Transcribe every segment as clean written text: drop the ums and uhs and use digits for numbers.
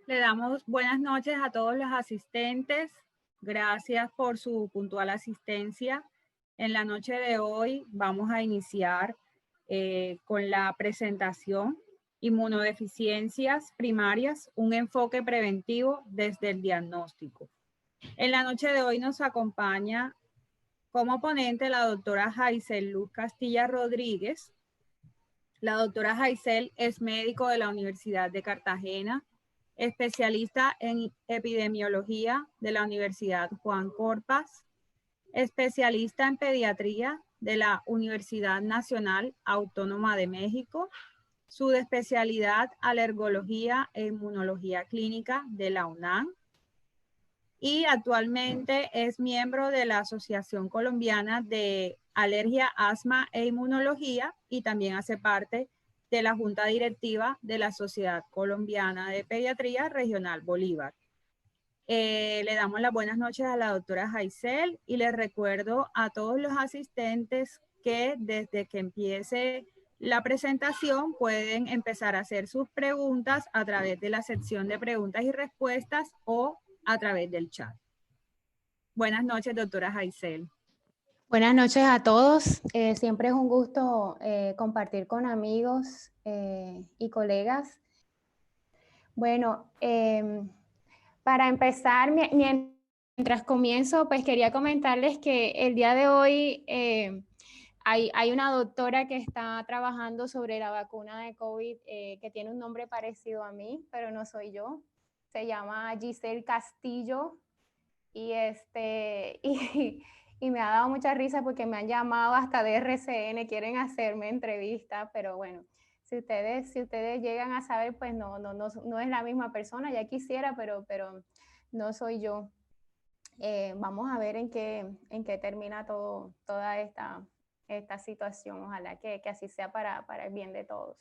Le damos buenas noches a todos los asistentes. Gracias por su puntual asistencia. En la noche de hoy vamos a iniciar con la presentación Inmunodeficiencias primarias, un enfoque preventivo desde el diagnóstico. En la noche de hoy nos acompaña como ponente la doctora Jaisel Luz Castilla Rodríguez. La doctora Jaisel es médico de la Universidad de Cartagena, especialista en epidemiología de la Universidad Juan Corpas, especialista en pediatría de la Universidad Nacional Autónoma de México, subespecialidad alergología e inmunología clínica de la UNAM y actualmente es miembro de la Asociación Colombiana de Alergia, Asma e Inmunología y también hace parte de la Junta Directiva de la Sociedad Colombiana de Pediatría Regional Bolívar. Le damos las buenas noches a la doctora Jaisel y les recuerdo a todos los asistentes que desde que empiece la presentación pueden empezar a hacer sus preguntas a través de la sección de preguntas y respuestas o a través del chat. Buenas noches, doctora Jaisel. Buenas noches a todos. Siempre es un gusto compartir con amigos y colegas. Bueno, para empezar, mientras comienzo, pues quería comentarles que el día de hoy hay una doctora que está trabajando sobre la vacuna de COVID que tiene un nombre parecido a mí, pero no soy yo. Se llama Giselle Castillo y y me ha dado mucha risa porque me han llamado hasta de RCN, quieren hacerme entrevista, pero bueno, si ustedes llegan a saber, pues no es la misma persona, ya quisiera, pero no soy yo. Vamos a ver en qué termina toda esta situación, ojalá que así sea para el bien de todos.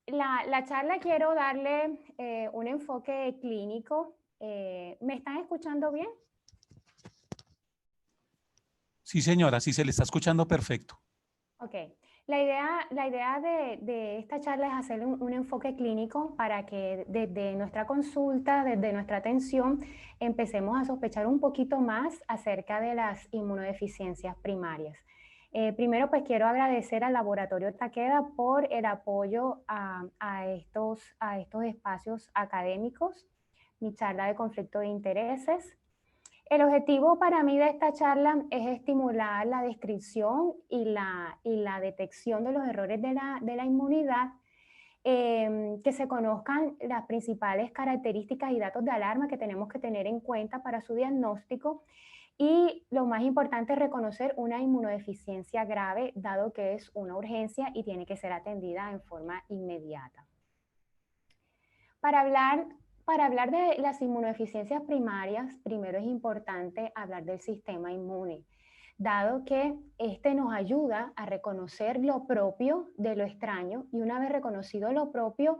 La charla quiero darle un enfoque clínico. ¿Me están escuchando bien? Sí, señora, sí se le está escuchando perfecto. Ok. La idea de esta charla es hacer un enfoque clínico para que desde nuestra consulta, desde nuestra atención, empecemos a sospechar un poquito más acerca de las inmunodeficiencias primarias. Primero, pues quiero agradecer al Laboratorio Takeda por el apoyo a estos espacios académicos, mi charla de conflicto de intereses. El objetivo para mí de esta charla es estimular la descripción y la detección de los errores de la inmunidad, que se conozcan las principales características y datos de alarma que tenemos que tener en cuenta para su diagnóstico y lo más importante es reconocer una inmunodeficiencia grave, dado que es una urgencia y tiene que ser atendida en forma inmediata. Para hablar de las inmunodeficiencias primarias, primero es importante hablar del sistema inmune, dado que este nos ayuda a reconocer lo propio de lo extraño y una vez reconocido lo propio,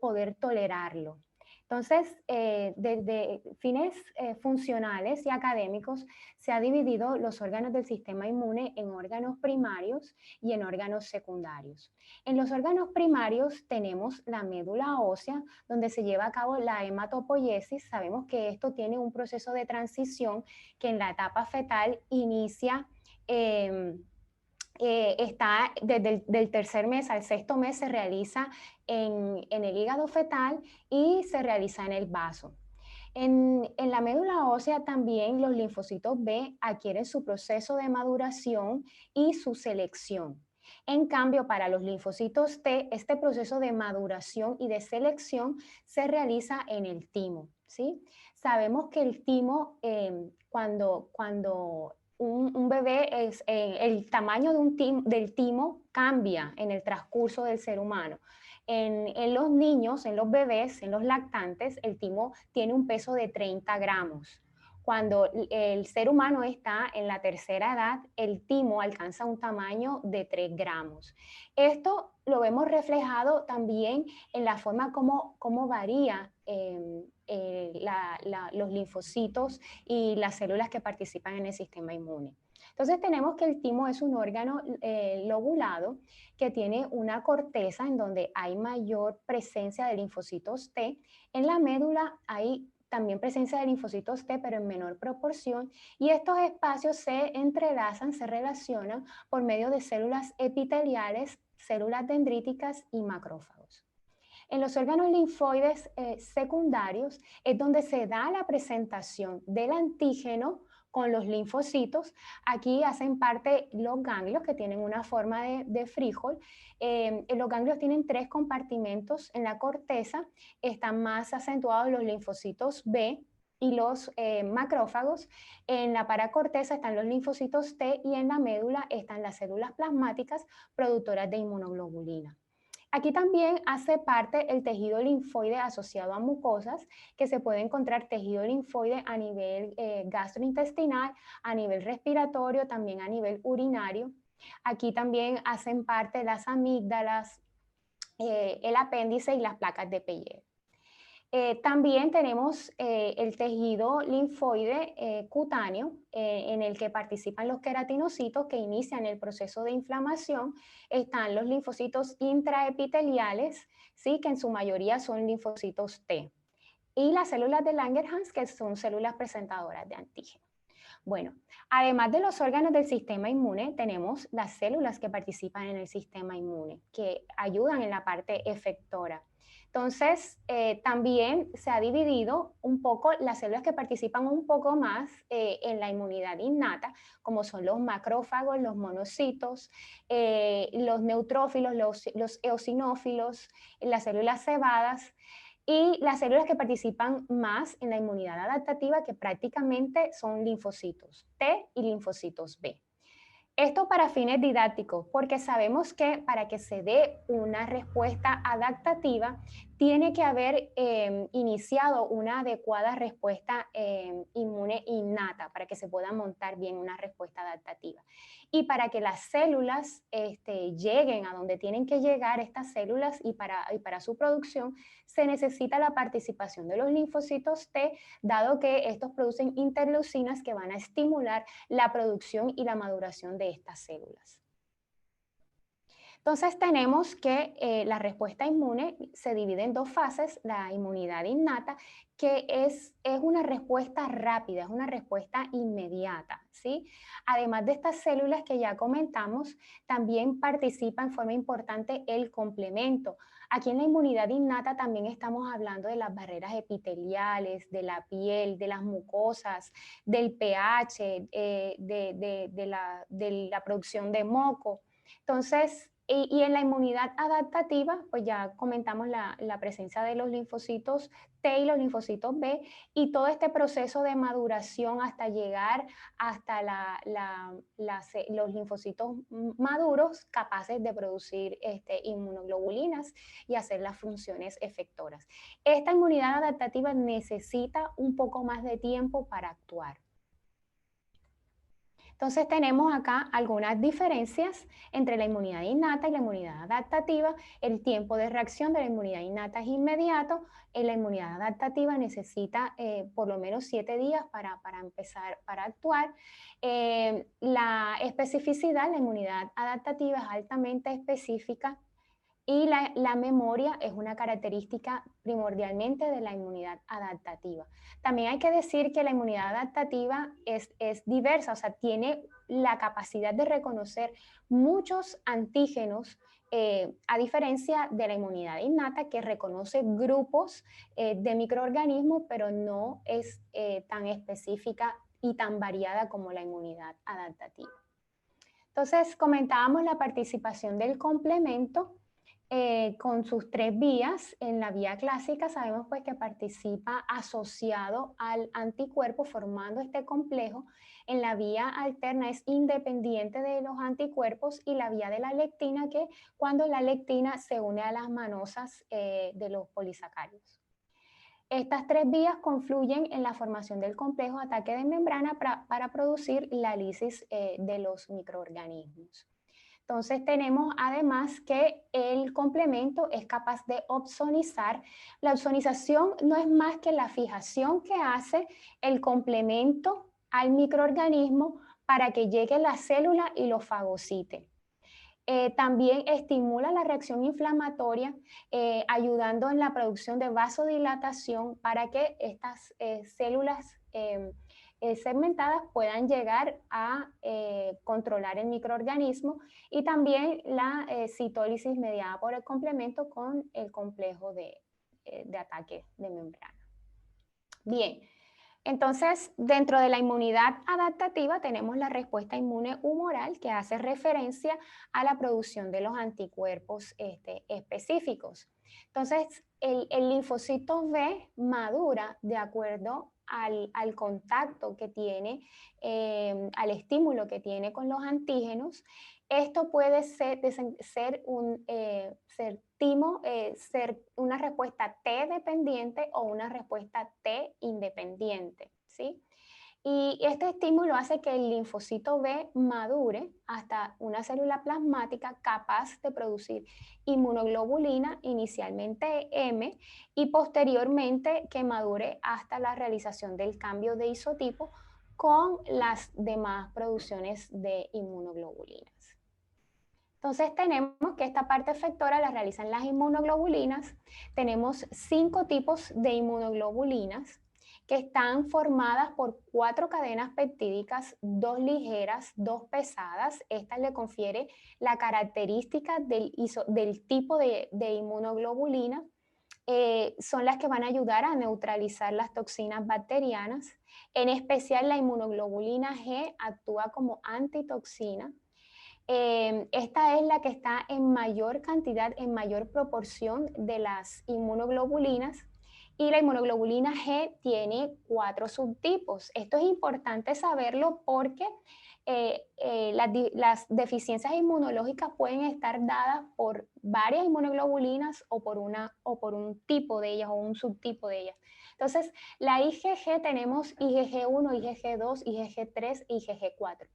poder tolerarlo. Entonces, desde fines funcionales y académicos, se ha dividido los órganos del sistema inmune en órganos primarios y en órganos secundarios. En los órganos primarios tenemos la médula ósea, donde se lleva a cabo la hematopoiesis. Sabemos que esto tiene un proceso de transición que en la etapa fetal inicia, está desde el tercer mes al sexto mes, se realiza en el hígado fetal y se realiza en el vaso. En la médula ósea también los linfocitos B adquieren su proceso de maduración y su selección. En cambio, para los linfocitos T, este proceso de maduración y de selección se realiza en el timo, ¿sí? Sabemos que el timo, cuando un bebé, el tamaño del timo cambia en el transcurso del ser humano. En los niños, en los bebés, en los lactantes, el timo tiene un peso de 30 gramos. Cuando el ser humano está en la tercera edad, el timo alcanza un tamaño de 3 gramos. Esto lo vemos reflejado también en la forma como varía los linfocitos y las células que participan en el sistema inmune. Entonces tenemos que el timo es un órgano lobulado que tiene una corteza en donde hay mayor presencia de linfocitos T. En la médula hay también presencia de linfocitos T, pero en menor proporción, y estos espacios se entrelazan, se relacionan por medio de células epiteliales, células dendríticas y macrófagos. En los órganos linfoides secundarios es donde se da la presentación del antígeno con los linfocitos. Aquí hacen parte los ganglios, que tienen una forma de frijol. Los ganglios tienen 3 compartimentos en la corteza. Están más acentuados los linfocitos B y los macrófagos. En la paracorteza están los linfocitos T y en la médula están las células plasmáticas productoras de inmunoglobulina. Aquí también hace parte el tejido linfoide asociado a mucosas, que se puede encontrar tejido linfoide a nivel gastrointestinal, a nivel respiratorio, también a nivel urinario. Aquí también hacen parte las amígdalas, el apéndice y las placas de Peyer. También tenemos el tejido linfoide cutáneo, en el que participan los queratinocitos que inician el proceso de inflamación. Están los linfocitos intraepiteliales, ¿sí?, que en su mayoría son linfocitos T. Y las células de Langerhans, que son células presentadoras de antígeno. Bueno, además de los órganos del sistema inmune, tenemos las células que participan en el sistema inmune, que ayudan en la parte efectora. Entonces, también se ha dividido un poco las células que participan un poco más en la inmunidad innata, como son los macrófagos, los monocitos, los neutrófilos, los eosinófilos, las células cebadas, y las células que participan más en la inmunidad adaptativa, que prácticamente son linfocitos T y linfocitos B. Esto para fines didácticos, porque sabemos que para que se dé una respuesta adaptativa, tiene que haber iniciado una adecuada respuesta inmune innata para que se pueda montar bien una respuesta adaptativa. Y para que las células lleguen a donde tienen que llegar estas células y para su producción, se necesita la participación de los linfocitos T, dado que estos producen interleucinas que van a estimular la producción y la maduración de estas células. Entonces tenemos que la respuesta inmune se divide en 2 fases: la inmunidad innata, que es una respuesta rápida, es una respuesta inmediata, ¿sí? Además de estas células que ya comentamos, también participa en forma importante el complemento. Aquí en la inmunidad innata también estamos hablando de las barreras epiteliales, de la piel, de las mucosas, del pH, de la producción de moco. Entonces, y en la inmunidad adaptativa, pues ya comentamos la presencia de los linfocitos T y los linfocitos B, y todo este proceso de maduración hasta llegar hasta los linfocitos maduros capaces de producir inmunoglobulinas y hacer las funciones efectoras. Esta inmunidad adaptativa necesita un poco más de tiempo para actuar. Entonces tenemos acá algunas diferencias entre la inmunidad innata y la inmunidad adaptativa. El tiempo de reacción de la inmunidad innata es inmediato. En la inmunidad adaptativa necesita por lo menos 7 días para empezar, para actuar. La especificidad, la inmunidad adaptativa es altamente específica, y la memoria es una característica primordialmente de la inmunidad adaptativa. También hay que decir que la inmunidad adaptativa es diversa, o sea, tiene la capacidad de reconocer muchos antígenos, a diferencia de la inmunidad innata, que reconoce grupos de microorganismos, pero no es tan específica y tan variada como la inmunidad adaptativa. Entonces, comentábamos la participación del complemento. Con sus 3 vías. En la vía clásica sabemos pues que participa asociado al anticuerpo formando este complejo. En la vía alterna es independiente de los anticuerpos, y la vía de la lectina, que cuando la lectina se une a las manosas de los polisacáridos. Estas 3 vías confluyen en la formación del complejo ataque de membrana para producir la lisis de los microorganismos. Entonces tenemos además que el complemento es capaz de opsonizar. La opsonización no es más que la fijación que hace el complemento al microorganismo para que llegue a la célula y lo fagocite. También estimula la reacción inflamatoria, ayudando en la producción de vasodilatación para que estas células segmentadas puedan llegar a controlar el microorganismo, y también la citólisis mediada por el complemento con el complejo de ataque de membrana. Bien. Entonces, dentro de la inmunidad adaptativa tenemos la respuesta inmune humoral, que hace referencia a la producción de los anticuerpos específicos. Entonces, el linfocito B madura de acuerdo al contacto que tiene, al estímulo que tiene con los antígenos. Esto puede ser una respuesta T dependiente o una respuesta T independiente, ¿sí? Y este estímulo hace que el linfocito B madure hasta una célula plasmática capaz de producir inmunoglobulina, inicialmente M, y posteriormente que madure hasta la realización del cambio de isotipo con las demás producciones de inmunoglobulinas. Entonces tenemos que esta parte efectora la realizan las inmunoglobulinas. Tenemos 5 tipos de inmunoglobulinas que están formadas por 4 cadenas peptídicas, 2 ligeras, 2 pesadas. Esta le confiere la característica del tipo de inmunoglobulina. Son las que van a ayudar a neutralizar las toxinas bacterianas. En especial la inmunoglobulina G actúa como antitoxina. Esta es la que está en mayor cantidad, en mayor proporción de las inmunoglobulinas, y la inmunoglobulina G tiene 4 subtipos. Esto es importante saberlo porque las deficiencias inmunológicas pueden estar dadas por varias inmunoglobulinas o por un tipo de ellas o un subtipo de ellas. Entonces, la IgG tenemos IgG1, IgG2, IgG3 e IgG4.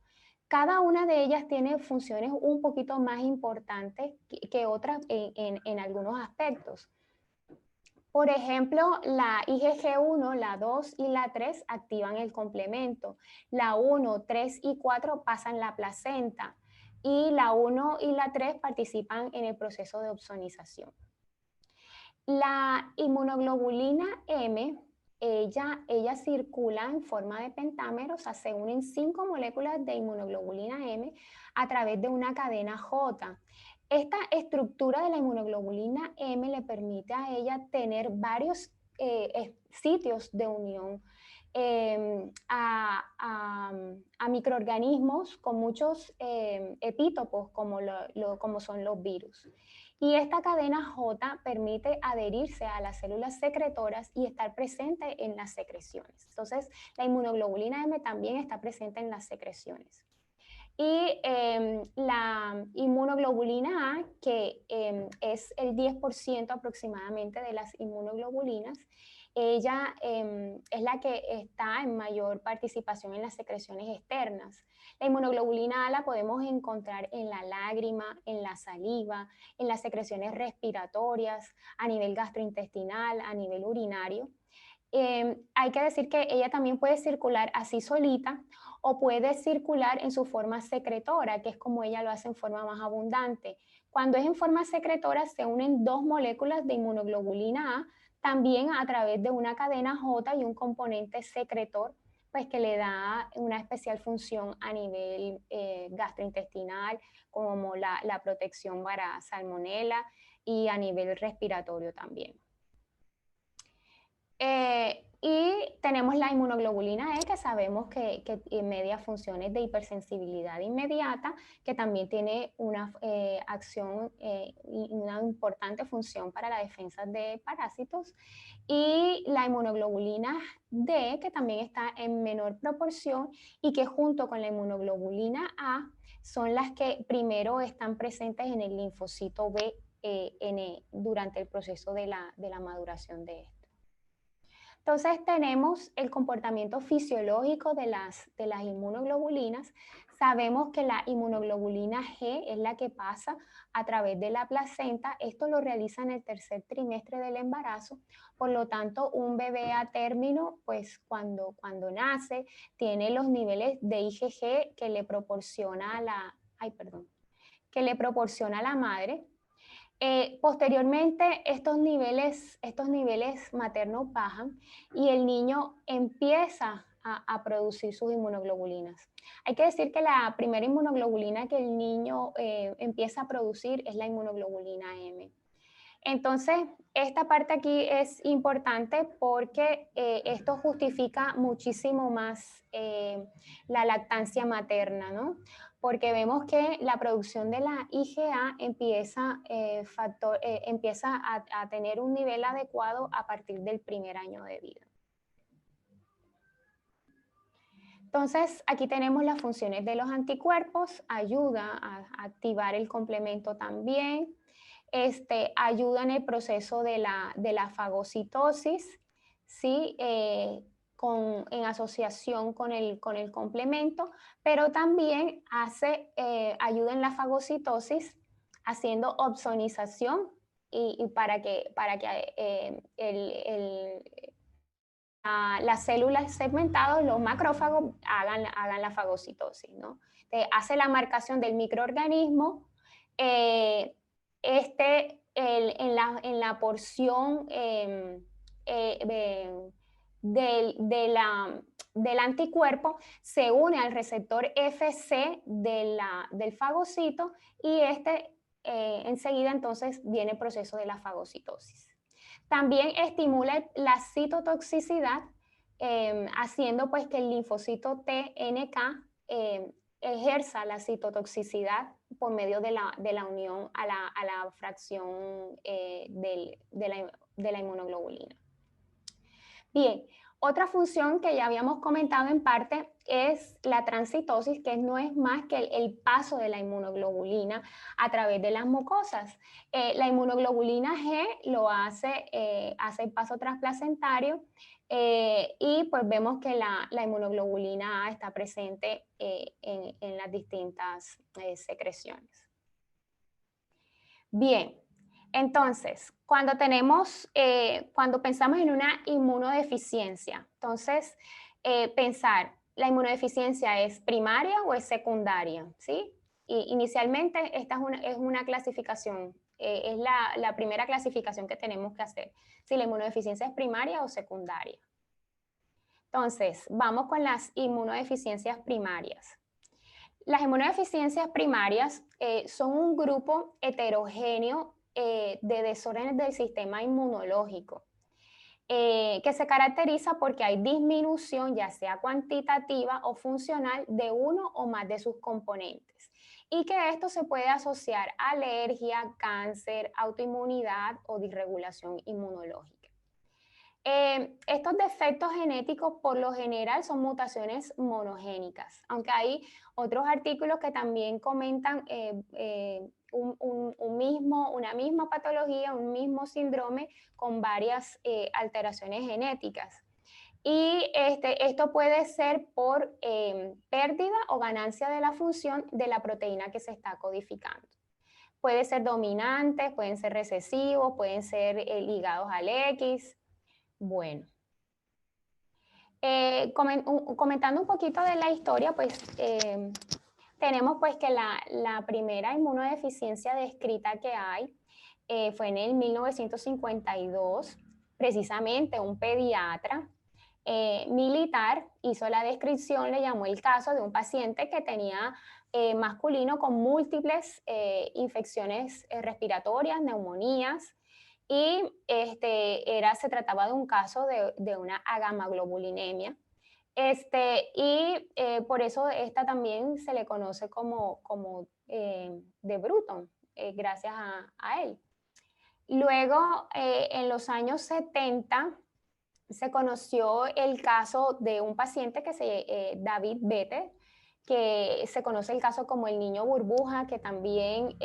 Cada una de ellas tiene funciones un poquito más importantes que otras en algunos aspectos. Por ejemplo, la IgG1, la 2 y la 3 activan el complemento. La 1, 3 y 4 pasan la placenta. Y la 1 y la 3 participan en el proceso de opsonización. La inmunoglobulina M, ella circula en forma de pentámero, o sea, se unen 5 moléculas de inmunoglobulina M a través de una cadena J. Esta estructura de la inmunoglobulina M le permite a ella tener varios sitios de unión a microorganismos con muchos epítopos como son los virus. Y esta cadena J permite adherirse a las células secretoras y estar presente en las secreciones. Entonces, la inmunoglobulina M también está presente en las secreciones. Y la inmunoglobulina A, que es el 10% aproximadamente de las inmunoglobulinas, ella es la que está en mayor participación en las secreciones externas. La inmunoglobulina A la podemos encontrar en la lágrima, en la saliva, en las secreciones respiratorias, a nivel gastrointestinal, a nivel urinario. Hay que decir que ella también puede circular así solita o puede circular en su forma secretora, que es como ella lo hace en forma más abundante. Cuando es en forma secretora se unen 2 moléculas de inmunoglobulina A, también a través de una cadena J y un componente secretor, pues que le da una especial función a nivel gastrointestinal, como la protección para salmonela, y a nivel respiratorio también. Y tenemos la inmunoglobulina E, que sabemos que media funciones de hipersensibilidad inmediata, que también tiene una acción y una importante función para la defensa de parásitos. Y la inmunoglobulina D, que también está en menor proporción y que junto con la inmunoglobulina A son las que primero están presentes en el linfocito B durante el proceso de la maduración de esto. Entonces tenemos el comportamiento fisiológico de las inmunoglobulinas. Sabemos que la inmunoglobulina G es la que pasa a través de la placenta. Esto lo realiza en el tercer trimestre del embarazo. Por lo tanto, un bebé a término, pues cuando nace, tiene los niveles de IgG que le proporciona la madre. Posteriormente, estos niveles maternos bajan y el niño empieza a producir sus inmunoglobulinas. Hay que decir que la primera inmunoglobulina que el niño empieza a producir es la inmunoglobulina M. Entonces, esta parte aquí es importante porque esto justifica muchísimo más la lactancia materna, ¿no? Porque vemos que la producción de la IgA empieza a tener un nivel adecuado a partir del primer año de vida. Entonces, aquí tenemos las funciones de los anticuerpos, ayuda a activar el complemento también, ayuda en el proceso de la fagocitosis, ¿sí? En asociación con el complemento, pero también ayuda en la fagocitosis haciendo opsonización y para que las células segmentadas, los macrófagos, hagan la fagocitosis, ¿no? Hace la marcación del microorganismo, en la porción del anticuerpo, se une al receptor FC del fagocito y enseguida entonces viene el proceso de la fagocitosis. También estimula la citotoxicidad, haciendo pues que el linfocito TNK ejerza la citotoxicidad por medio de la unión a la fracción de la inmunoglobulina. Bien, otra función que ya habíamos comentado en parte es la transcitosis, que no es más que el paso de la inmunoglobulina a través de las mucosas. La inmunoglobulina G lo hace el paso transplacentario y pues vemos que la inmunoglobulina A está presente en las distintas secreciones. Bien. Entonces, cuando pensamos en una inmunodeficiencia, entonces pensar, ¿la inmunodeficiencia es primaria o es secundaria? ¿Sí? Inicialmente esta es una clasificación, es la primera clasificación que tenemos que hacer, si la inmunodeficiencia es primaria o secundaria. Entonces, vamos con las inmunodeficiencias primarias. Las inmunodeficiencias primarias son un grupo heterogéneo de desórdenes del sistema inmunológico, que se caracteriza porque hay disminución, ya sea cuantitativa o funcional, de uno o más de sus componentes, y que esto se puede asociar a alergia, cáncer, autoinmunidad o disregulación inmunológica. Estos defectos genéticos por lo general son mutaciones monogénicas, aunque hay otros artículos que también comentan una misma patología, un mismo síndrome con varias alteraciones genéticas. Y esto puede ser por pérdida o ganancia de la función de la proteína que se está codificando. Puede ser dominantes, pueden ser recesivos, pueden ser ligados al X. Bueno, comentando un poquito de la historia, pues tenemos pues que la primera inmunodeficiencia descrita que hay fue en el 1952, precisamente un pediatra militar hizo la descripción, le llamó el caso de un paciente que tenía masculino con múltiples infecciones respiratorias, neumonías, y se trataba de un caso de una agamaglobulinemia. Por eso esta también se le conoce como de Bruton, gracias a él. Luego, en los años 70, se conoció el caso de un paciente David Bette, que se conoce el caso como el niño burbuja, que también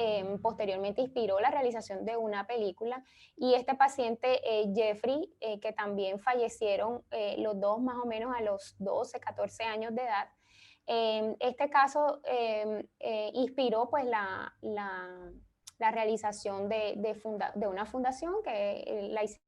posteriormente inspiró la realización de una película, y este paciente Jeffrey, que también fallecieron los dos más o menos a los 12, 14 años de edad, Este caso inspiró pues la realización de una fundación que la hicieron.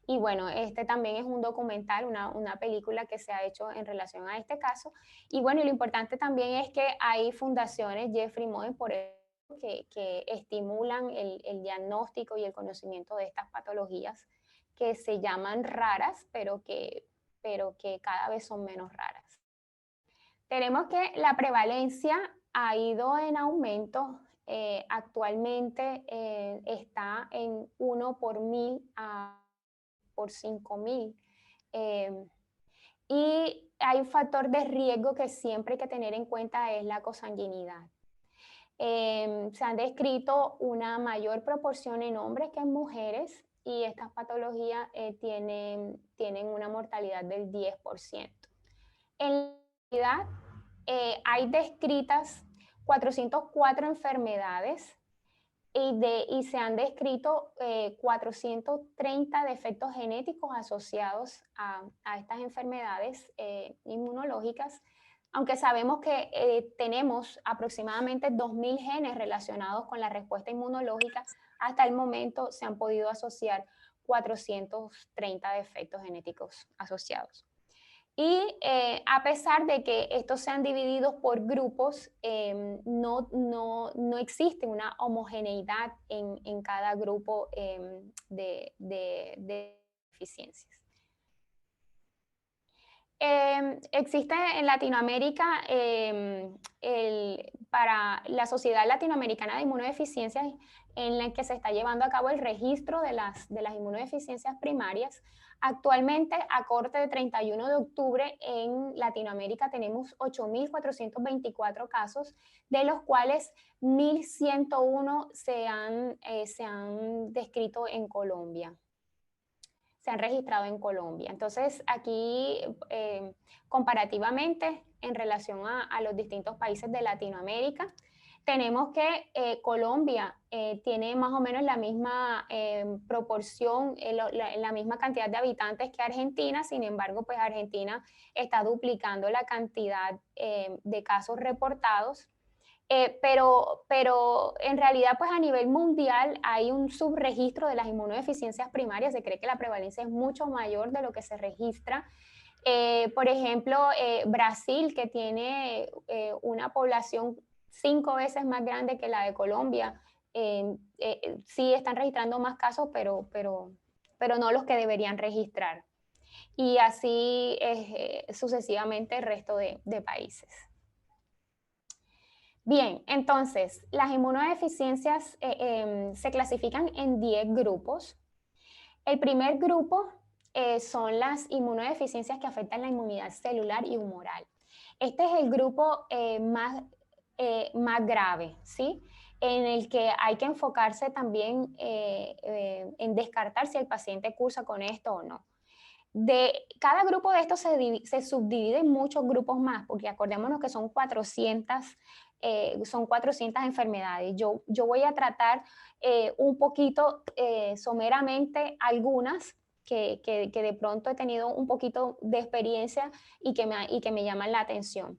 Y bueno, este también es un documental, una película que se ha hecho en relación a este caso. Y bueno, y lo importante también es que hay fundaciones, Jeffrey Moen, por ejemplo, que estimulan el diagnóstico y el conocimiento de estas patologías que se llaman raras, pero que cada vez son menos raras. Tenemos que la prevalencia ha ido en aumento. Actualmente está en 1 por 1000 a por 5000. Y hay un factor de riesgo que siempre hay que tener en cuenta, es la consanguinidad. Se han descrito una mayor proporción en hombres que en mujeres, y estas patologías tienen una mortalidad del 10%. En la realidad, hay descritas 404 enfermedades y se han descrito 430 defectos genéticos asociados a estas enfermedades inmunológicas, aunque sabemos que tenemos aproximadamente 2000 genes relacionados con la respuesta inmunológica. Hasta el momento se han podido asociar 430 defectos genéticos asociados. Y a pesar de que estos sean divididos por grupos, no existe una homogeneidad en cada grupo de deficiencias. Existe en Latinoamérica, para la Sociedad Latinoamericana de Inmunodeficiencias, en la que se está llevando a cabo el registro de las inmunodeficiencias primarias. Actualmente, a corte de 31 de octubre, en Latinoamérica tenemos 8.424 casos, de los cuales 1.101 se han descrito en Colombia. Se han registrado en Colombia. Entonces, aquí, comparativamente, en relación a los distintos países de Latinoamérica, tenemos que Colombia tiene más o menos la misma proporción, la misma cantidad de habitantes que Argentina. Sin embargo, pues Argentina está duplicando la cantidad de casos reportados. Pero en realidad, pues a nivel mundial hay un subregistro de las inmunodeficiencias primarias. Se cree que la prevalencia es mucho mayor de lo que se registra. Por ejemplo, Brasil, que tiene una población 5 veces más grande que la de Colombia, sí están registrando más casos, pero no los que deberían registrar. Y así sucesivamente el resto de países. Bien, entonces, las inmunodeficiencias se clasifican en 10 grupos. El primer grupo son las inmunodeficiencias que afectan la inmunidad celular y humoral. Este es el grupo más grave, ¿sí? En el que hay que enfocarse también en descartar si el paciente cursa con esto o no. Cada grupo de estos se subdivide en muchos grupos más, porque acordémonos que son 400 enfermedades. Yo voy a tratar un poquito someramente algunas que de pronto he tenido un poquito de experiencia y que me llaman la atención.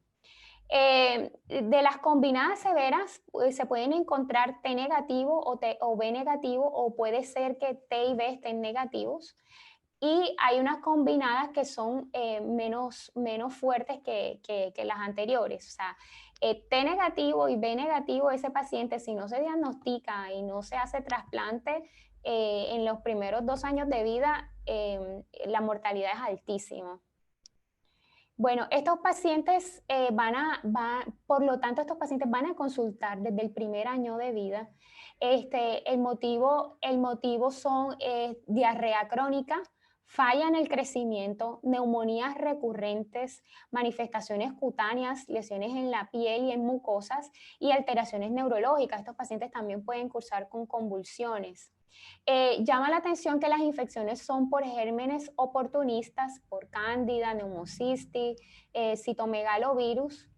De las combinadas severas se pueden encontrar T negativo o B negativo, o puede ser que T y B estén negativos. Y hay unas combinadas que son menos fuertes que las anteriores. O sea, T negativo y B negativo, ese paciente, si no se diagnostica y no se hace trasplante en los primeros 2 años de vida, la mortalidad es altísima. Bueno, estos pacientes por lo tanto, estos pacientes van a consultar desde el primer año de vida. El motivo son diarrea crónica, falla en el crecimiento, neumonías recurrentes, manifestaciones cutáneas, lesiones en la piel y en mucosas, y alteraciones neurológicas. Estos pacientes también pueden cursar con convulsiones. Llama la atención que las infecciones son por gérmenes oportunistas, por cándida, pneumocystis, citomegalovirus.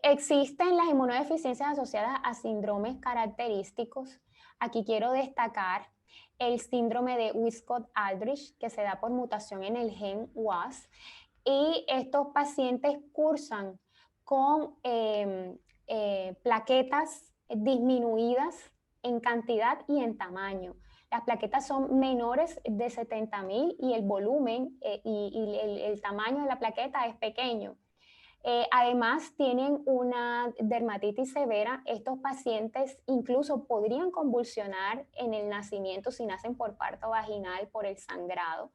Existen las inmunodeficiencias asociadas a síndromes característicos. Aquí quiero destacar el síndrome de Wiskott-Aldrich, que se da por mutación en el gen WAS. y estos pacientes cursan con plaquetas disminuidas en cantidad y en tamaño. Las plaquetas son menores de 70.000 y el volumen y el tamaño de la plaqueta es pequeño. Además, tienen una dermatitis severa. Estos pacientes incluso podrían convulsionar en el nacimiento si nacen por parto vaginal por el sangrado.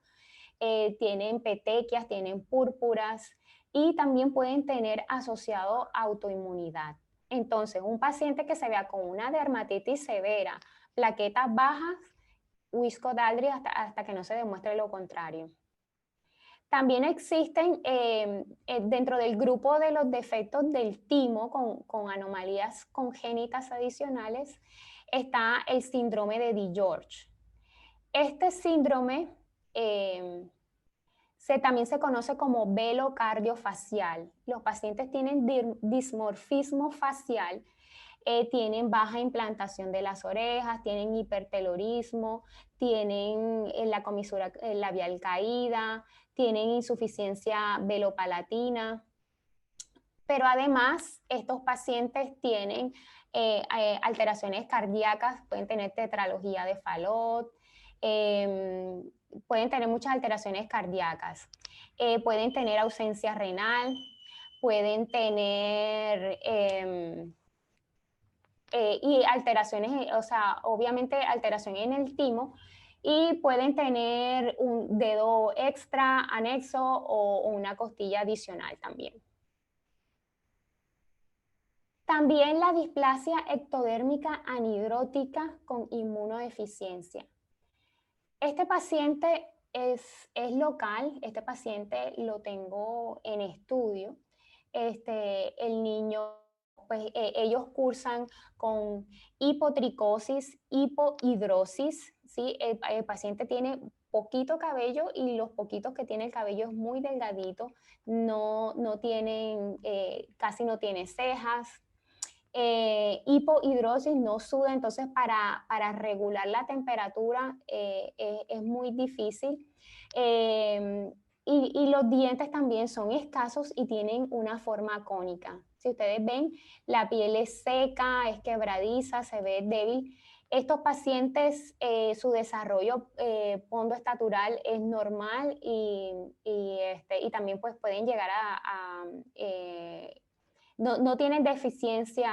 Tienen petequias, tienen púrpuras y también pueden tener asociado autoinmunidad. Entonces, un paciente que se vea con una dermatitis severa, plaquetas bajas, Wisko-Daldry hasta que no se demuestre lo contrario. También existen dentro del grupo de los defectos del timo con anomalías congénitas adicionales, está el síndrome de DiGeorge. Este síndrome también se conoce como velo cardiofacial. Los pacientes tienen dismorfismo facial, tienen baja implantación de las orejas, tienen hipertelorismo, tienen la comisura labial caída, tienen insuficiencia velopalatina, pero además estos pacientes tienen alteraciones cardíacas, pueden tener tetralogía de Fallot, pueden tener muchas alteraciones cardíacas, pueden tener ausencia renal, pueden tener y alteraciones, o sea, obviamente alteración en el timo, y pueden tener un dedo extra, anexo o una costilla adicional también. También la displasia ectodérmica anhidrótica con inmunodeficiencia. Este paciente es local, este paciente lo tengo en estudio. El niño, pues ellos cursan con hipotricosis, hipohidrosis, ¿sí? El paciente tiene poquito cabello y los poquitos que tiene el cabello es muy delgadito, no tienen, casi no tiene cejas. Hipohidrosis, no suda, entonces para regular la temperatura es muy difícil. Y los dientes también son escasos y tienen una forma cónica. Si ustedes ven, la piel es seca, es quebradiza, se ve débil. Estos pacientes, su desarrollo pondoestatural es normal y también pues pueden llegar no tienen deficiencia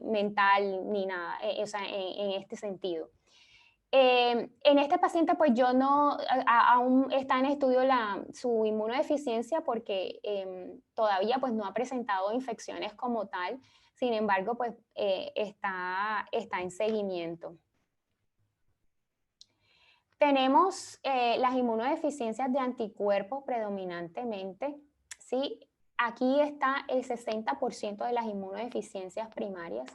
mental ni nada, o sea, en este sentido. En este paciente, pues yo no, aún está en estudio su inmunodeficiencia porque todavía pues no ha presentado infecciones como tal, sin embargo, pues está en seguimiento. Tenemos las inmunodeficiencias de anticuerpos predominantemente, ¿sí? Aquí está el 60% de las inmunodeficiencias primarias.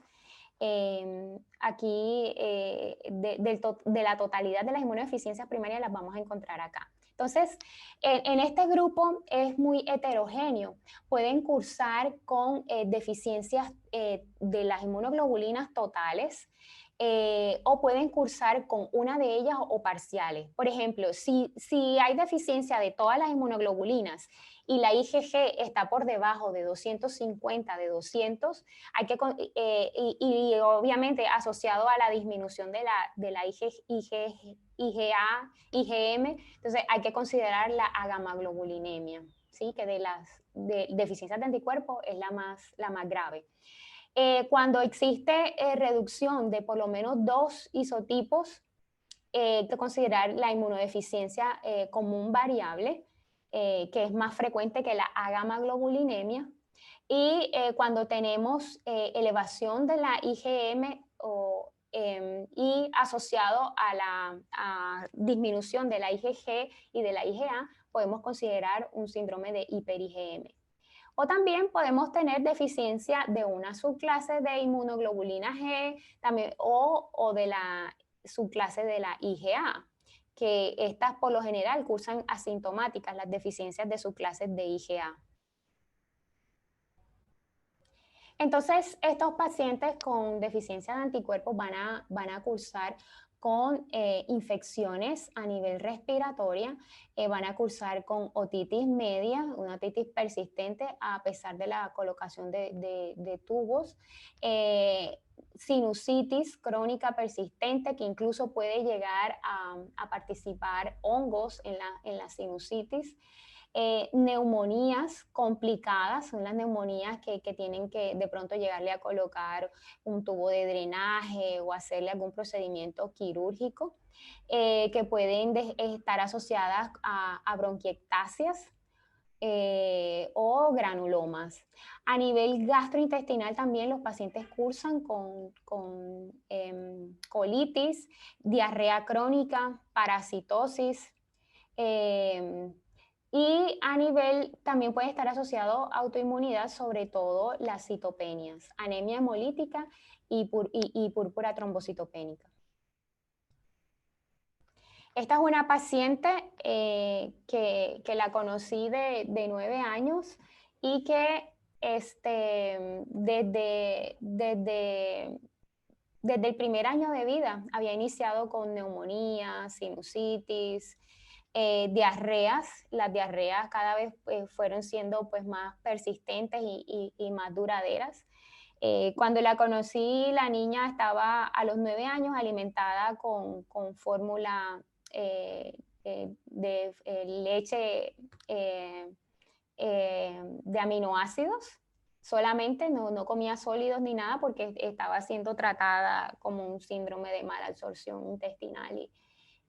Aquí de la totalidad de las inmunodeficiencias primarias las vamos a encontrar acá. Entonces, en este grupo es muy heterogéneo. Pueden cursar con deficiencias de las inmunoglobulinas totales, o pueden cursar con una de ellas o parciales. Por ejemplo, si hay deficiencia de todas las inmunoglobulinas y la IgG está por debajo de 250 de 200, y obviamente asociado a la disminución de la IgA, IgM, entonces hay que considerar la agamaglobulinemia, ¿sí? Que de las deficiencias de anticuerpos es la más grave. Cuando existe reducción de por lo menos 2 isotipos, hay que considerar la inmunodeficiencia como un variable, que es más frecuente que la agamaglobulinemia. Y cuando tenemos elevación de la IgM y asociado a la disminución de la IgG y de la IgA, podemos considerar un síndrome de hiper-IgM. O también podemos tener deficiencia de una subclase de inmunoglobulina G también, o de la subclase de la IgA, que estas por lo general cursan asintomáticas, las deficiencias de subclases de IgA. Entonces, estos pacientes con deficiencia de anticuerpos van a cursar con infecciones a nivel respiratoria, van a cursar con otitis media, una otitis persistente a pesar de la colocación de tubos, sinusitis crónica persistente que incluso puede llegar a participar hongos en la sinusitis. Neumonías complicadas, son las neumonías que tienen que de pronto llegarle a colocar un tubo de drenaje o hacerle algún procedimiento quirúrgico, que pueden estar asociadas a bronquiectasias o granulomas. A nivel gastrointestinal también los pacientes cursan con colitis, diarrea crónica, parasitosis, y a nivel también puede estar asociado a autoinmunidad, sobre todo las citopenias, anemia hemolítica y púrpura trombocitopénica. Esta es una paciente que la conocí de 9 años y que desde el primer año de vida había iniciado con neumonía, sinusitis, diarreas. Las diarreas cada vez fueron siendo pues más persistentes y más duraderas. Cuando la conocí, la niña estaba a los 9 años alimentada con fórmula de leche de aminoácidos. Solamente no comía sólidos ni nada porque estaba siendo tratada como un síndrome de mala absorción intestinal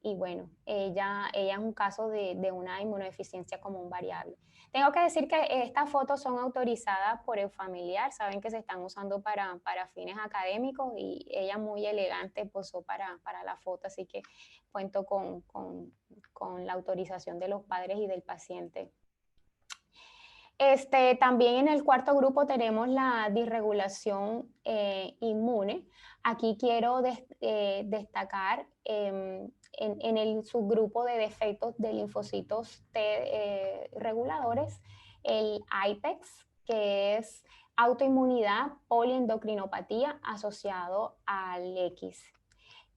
y bueno, ella es un caso de una inmunodeficiencia común variable. Tengo que decir que estas fotos son autorizadas por el familiar, saben que se están usando para fines académicos y ella muy elegante posó para la foto, así que cuento con la autorización de los padres y del paciente. También en el cuarto grupo tenemos la disregulación inmune. Aquí quiero destacar en el subgrupo de defectos de linfocitos T reguladores, el IPEX, que es autoinmunidad poliendocrinopatía asociado al X.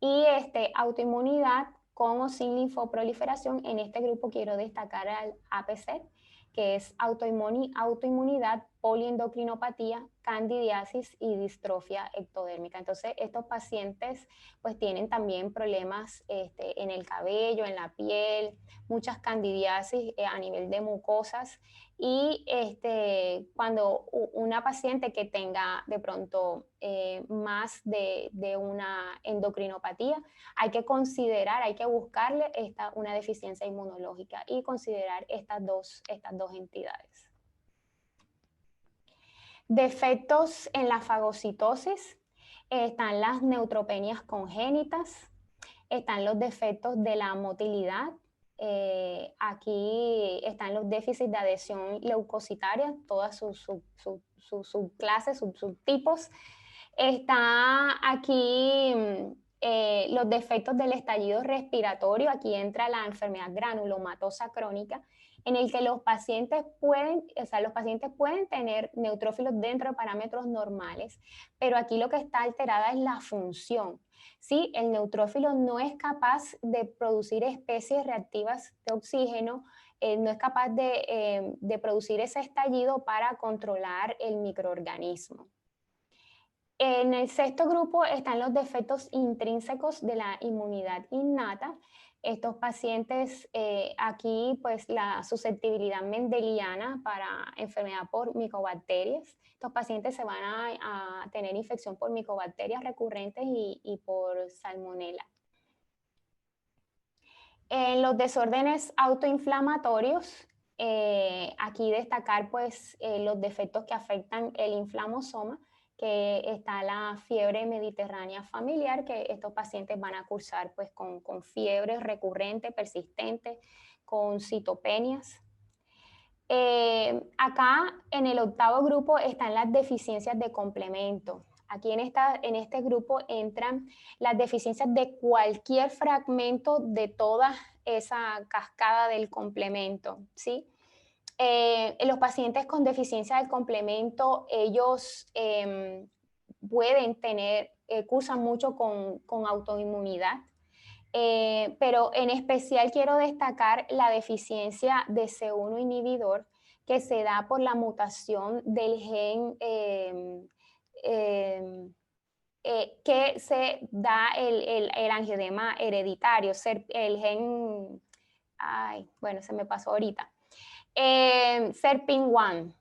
Y autoinmunidad con o sin linfoproliferación, en este grupo quiero destacar al APC, que es autoinmunidad, poliendocrinopatía, candidiasis y distrofia ectodérmica. Entonces, estos pacientes pues tienen también problemas en el cabello, en la piel, muchas candidiasis a nivel de mucosas y cuando una paciente que tenga de pronto más de una endocrinopatía, hay que considerar, hay que buscarle una deficiencia inmunológica y considerar estas dos entidades. Defectos en la fagocitosis, están las neutropenias congénitas, están los defectos de la motilidad, aquí están los déficits de adhesión leucocitaria, todas sus subclases, subtipos. Está aquí los defectos del estallido respiratorio, aquí entra la enfermedad granulomatosa crónica, en el que los pacientes pueden tener neutrófilos dentro de parámetros normales, pero aquí lo que está alterada es la función. ¿Sí? El neutrófilo no es capaz de producir especies reactivas de oxígeno, no es capaz de producir ese estallido para controlar el microorganismo. En el sexto grupo están los defectos intrínsecos de la inmunidad innata. Estos pacientes, aquí pues la susceptibilidad mendeliana para enfermedad por micobacterias. Estos pacientes se van a tener infección por micobacterias recurrentes y por salmonela. En los desórdenes autoinflamatorios, aquí destacar pues los defectos que afectan el inflamosoma, que está la fiebre mediterránea familiar, que estos pacientes van a cursar pues con fiebre recurrente, persistente, con citopenias. Acá en el octavo grupo están las deficiencias de complemento. Aquí en este grupo entran las deficiencias de cualquier fragmento de toda esa cascada del complemento, ¿sí? Los pacientes con deficiencia del complemento, ellos pueden cursan mucho con autoinmunidad, pero en especial quiero destacar la deficiencia de C1 inhibidor que se da por la mutación del gen que se da el angioedema hereditario, el gen, ay, bueno, se me pasó ahorita, SERPIN1.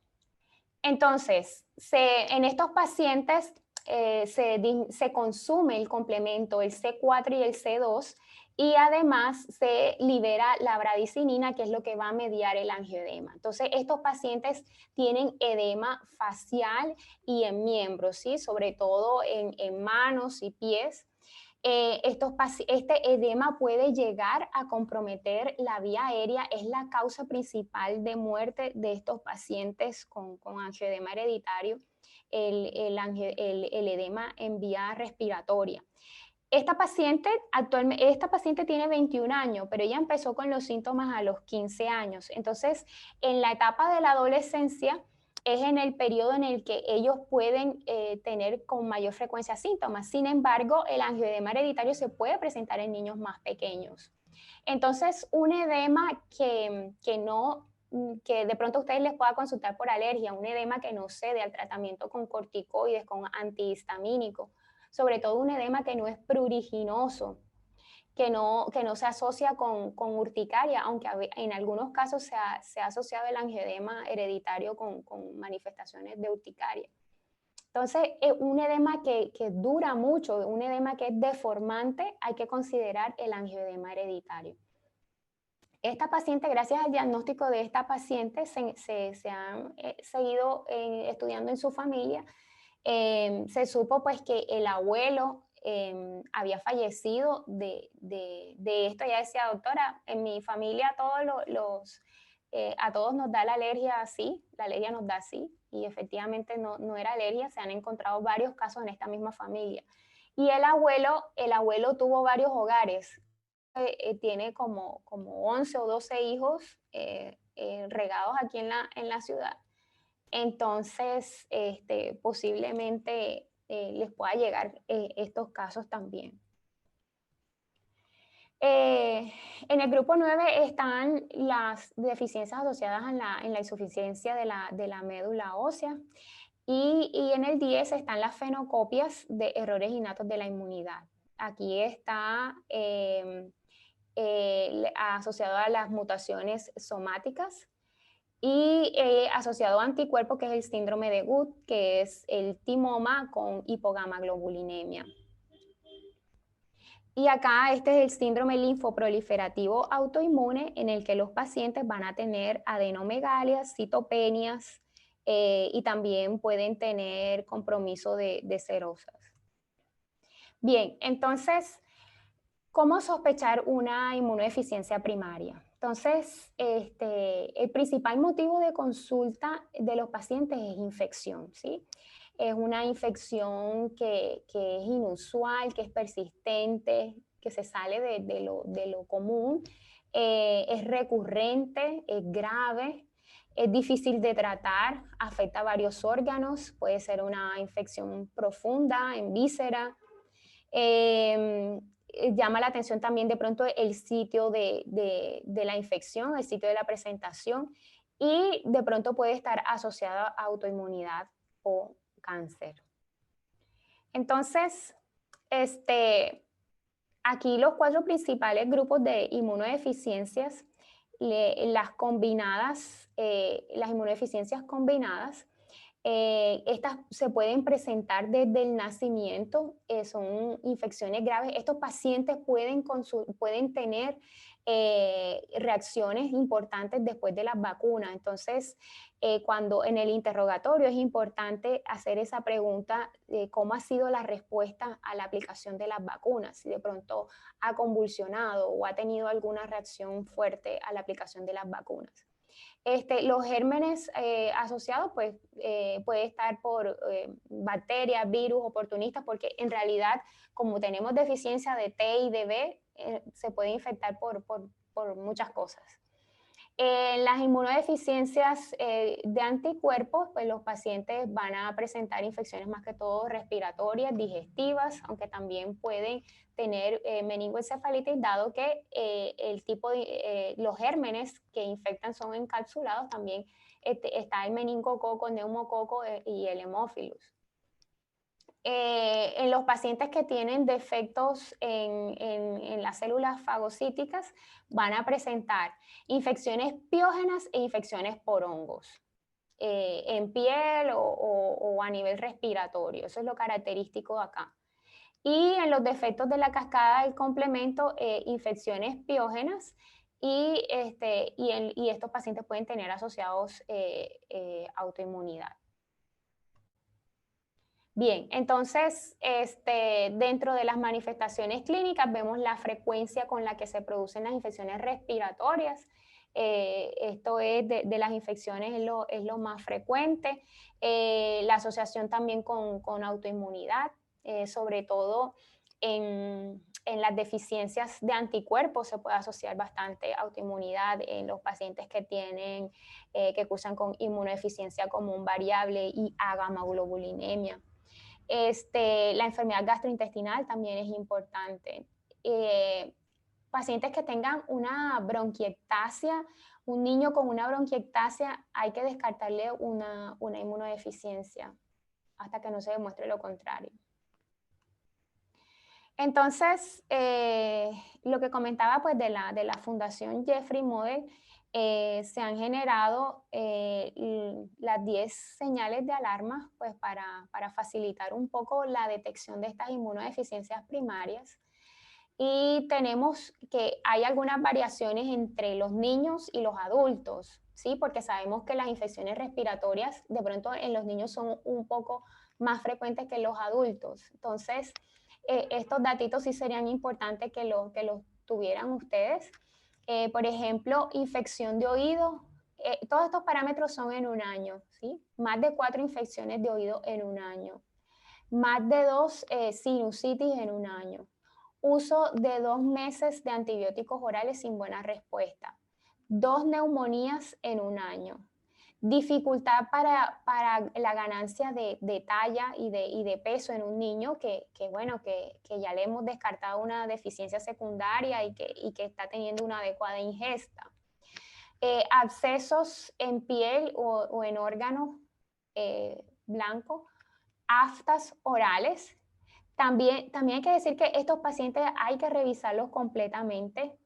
Entonces, en estos pacientes se consume el complemento, el C4 y el C2, y además se libera la bradicinina, que es lo que va a mediar el angioedema. Entonces, estos pacientes tienen edema facial y en miembros, ¿sí? Sobre todo en manos y pies. Este edema puede llegar a comprometer la vía aérea, es la causa principal de muerte de estos pacientes con angioedema hereditario, el edema en vía respiratoria. Esta paciente tiene 21 años, pero ella empezó con los síntomas a los 15 años. Entonces, en la etapa de la adolescencia, es en el periodo en el que ellos pueden tener con mayor frecuencia síntomas. Sin embargo, el angioedema hereditario se puede presentar en niños más pequeños. Entonces, un edema que de pronto a ustedes les pueda consultar por alergia, un edema que no cede al tratamiento con corticoides, con antihistamínico, sobre todo un edema que no es pruriginoso, que no se asocia con urticaria, aunque en algunos casos se ha asociado el angioedema hereditario con manifestaciones de urticaria. Entonces, un edema que dura mucho, un edema que es deformante, hay que considerar el angioedema hereditario. Esta paciente, gracias al diagnóstico de esta paciente, se han seguido estudiando en su familia. Se supo pues que el abuelo había fallecido de esto. Ella decía, doctora, en mi familia a todos nos da la alergia así, la alergia nos da así, y efectivamente no era alergia, se han encontrado varios casos en esta misma familia. Y el abuelo tuvo varios hogares, tiene como 11 o 12 hijos regados aquí en la ciudad. Entonces, posiblemente les pueda llegar estos casos también. En el grupo 9 están las deficiencias asociadas en la insuficiencia de la médula ósea, y en el 10 están las fenocopias de errores innatos de la inmunidad. Aquí está asociado a las mutaciones somáticas, y asociado a anticuerpos, que es el síndrome de Gut, que es el timoma con hipogamaglobulinemia. Y acá este es el síndrome linfoproliferativo autoinmune, en el que los pacientes van a tener adenomegalias, citopenias, y también pueden tener compromiso de serosas. Bien, entonces, ¿cómo sospechar una inmunodeficiencia primaria? Entonces, el principal motivo de consulta de los pacientes es infección, ¿sí? Es una infección que es inusual, que es persistente, que se sale de lo común, es recurrente, es grave, es difícil de tratar, afecta a varios órganos, puede ser una infección profunda en víscera. Llama la atención también de pronto el sitio de la infección, el sitio de la presentación, y de pronto puede estar asociada a autoinmunidad o cáncer. Entonces, aquí los 4 principales grupos de inmunodeficiencias, las inmunodeficiencias combinadas, estas se pueden presentar desde el nacimiento, son infecciones graves. Estos pacientes pueden tener reacciones importantes después de las vacunas. Entonces, cuando en el interrogatorio es importante hacer esa pregunta de cómo ha sido la respuesta a la aplicación de las vacunas, si de pronto ha convulsionado o ha tenido alguna reacción fuerte a la aplicación de las vacunas. Los gérmenes asociados pues, puede estar por bacterias, virus, oportunistas, porque en realidad, como tenemos deficiencia de T y de B, se puede infectar por muchas cosas. Las inmunodeficiencias de anticuerpos, pues los pacientes van a presentar infecciones más que todo respiratorias, digestivas, aunque también pueden tener meningoencefalitis, dado que el tipo de, los gérmenes que infectan son encapsulados, también está el meningococo, neumococo y el hemófilus. En los pacientes que tienen defectos en las células fagocíticas van a presentar infecciones piógenas e infecciones por hongos en piel o a nivel respiratorio. Eso es lo característico de acá. Y en los defectos de la cascada del complemento, infecciones piógenas y estos pacientes pueden tener asociados autoinmunidad. Bien, entonces, dentro de las manifestaciones clínicas vemos la frecuencia con la que se producen las infecciones respiratorias. Esto es de las infecciones es lo más frecuente. La asociación también con autoinmunidad, sobre todo en las deficiencias de anticuerpos se puede asociar bastante autoinmunidad en los pacientes que tienen, que cursan con inmunodeficiencia común variable y agamaglobulinemia. La enfermedad gastrointestinal también es importante. Pacientes que tengan una bronquiectasia, un niño con una bronquiectasia, hay que descartarle una inmunodeficiencia hasta que no se demuestre lo contrario. Entonces, lo que comentaba pues, de la Fundación Jeffrey Model, se han generado las 10 señales de alarma pues, para facilitar un poco la detección de estas inmunodeficiencias primarias. Y tenemos que hay algunas variaciones entre los niños y los adultos, ¿sí? Porque sabemos que las infecciones respiratorias de pronto en los niños son un poco más frecuentes que en los adultos. Entonces, estos datitos sí serían importantes que los tuvieran ustedes. Por ejemplo, infección de oído. Todos estos parámetros son en un año, ¿sí? Más de 4 infecciones de oído en un año. Más de 2 sinusitis en un año. Uso de 2 meses de antibióticos orales sin buena respuesta. 2 neumonías en un año. Dificultad para la ganancia de talla y de peso en un niño que ya le hemos descartado una deficiencia secundaria y que está teniendo una adecuada ingesta. Abscesos en piel o en órgano blanco, aftas orales. También hay que decir que estos pacientes hay que revisarlos completamente.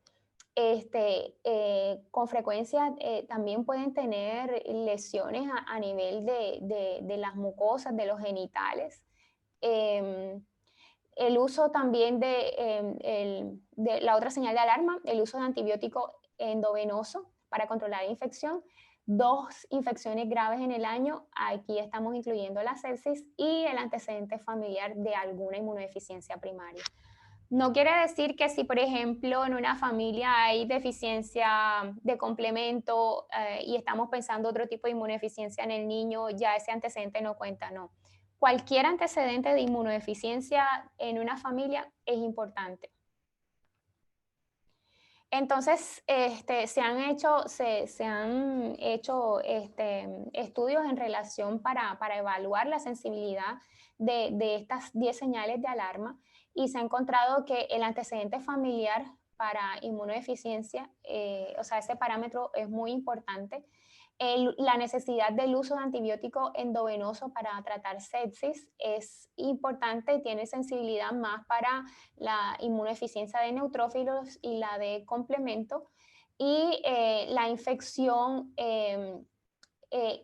Con frecuencia también pueden tener lesiones a nivel de las mucosas, de los genitales. El uso también de la otra señal de alarma, el uso de antibiótico endovenoso para controlar la infección. 2 infecciones graves en el año, aquí estamos incluyendo la sepsis y el antecedente familiar de alguna inmunodeficiencia primaria. No quiere decir que si, por ejemplo, en una familia hay deficiencia de complemento y estamos pensando otro tipo de inmunodeficiencia en el niño, ya ese antecedente no cuenta, no. Cualquier antecedente de inmunodeficiencia en una familia es importante. Entonces, se han hecho estudios en relación para evaluar la sensibilidad de estas 10 señales de alarma y se ha encontrado que el antecedente familiar para inmunodeficiencia, o sea, ese parámetro es muy importante. La necesidad del uso de antibiótico endovenoso para tratar sepsis es importante, tiene sensibilidad más para la inmunodeficiencia de neutrófilos y la de complemento, y la infección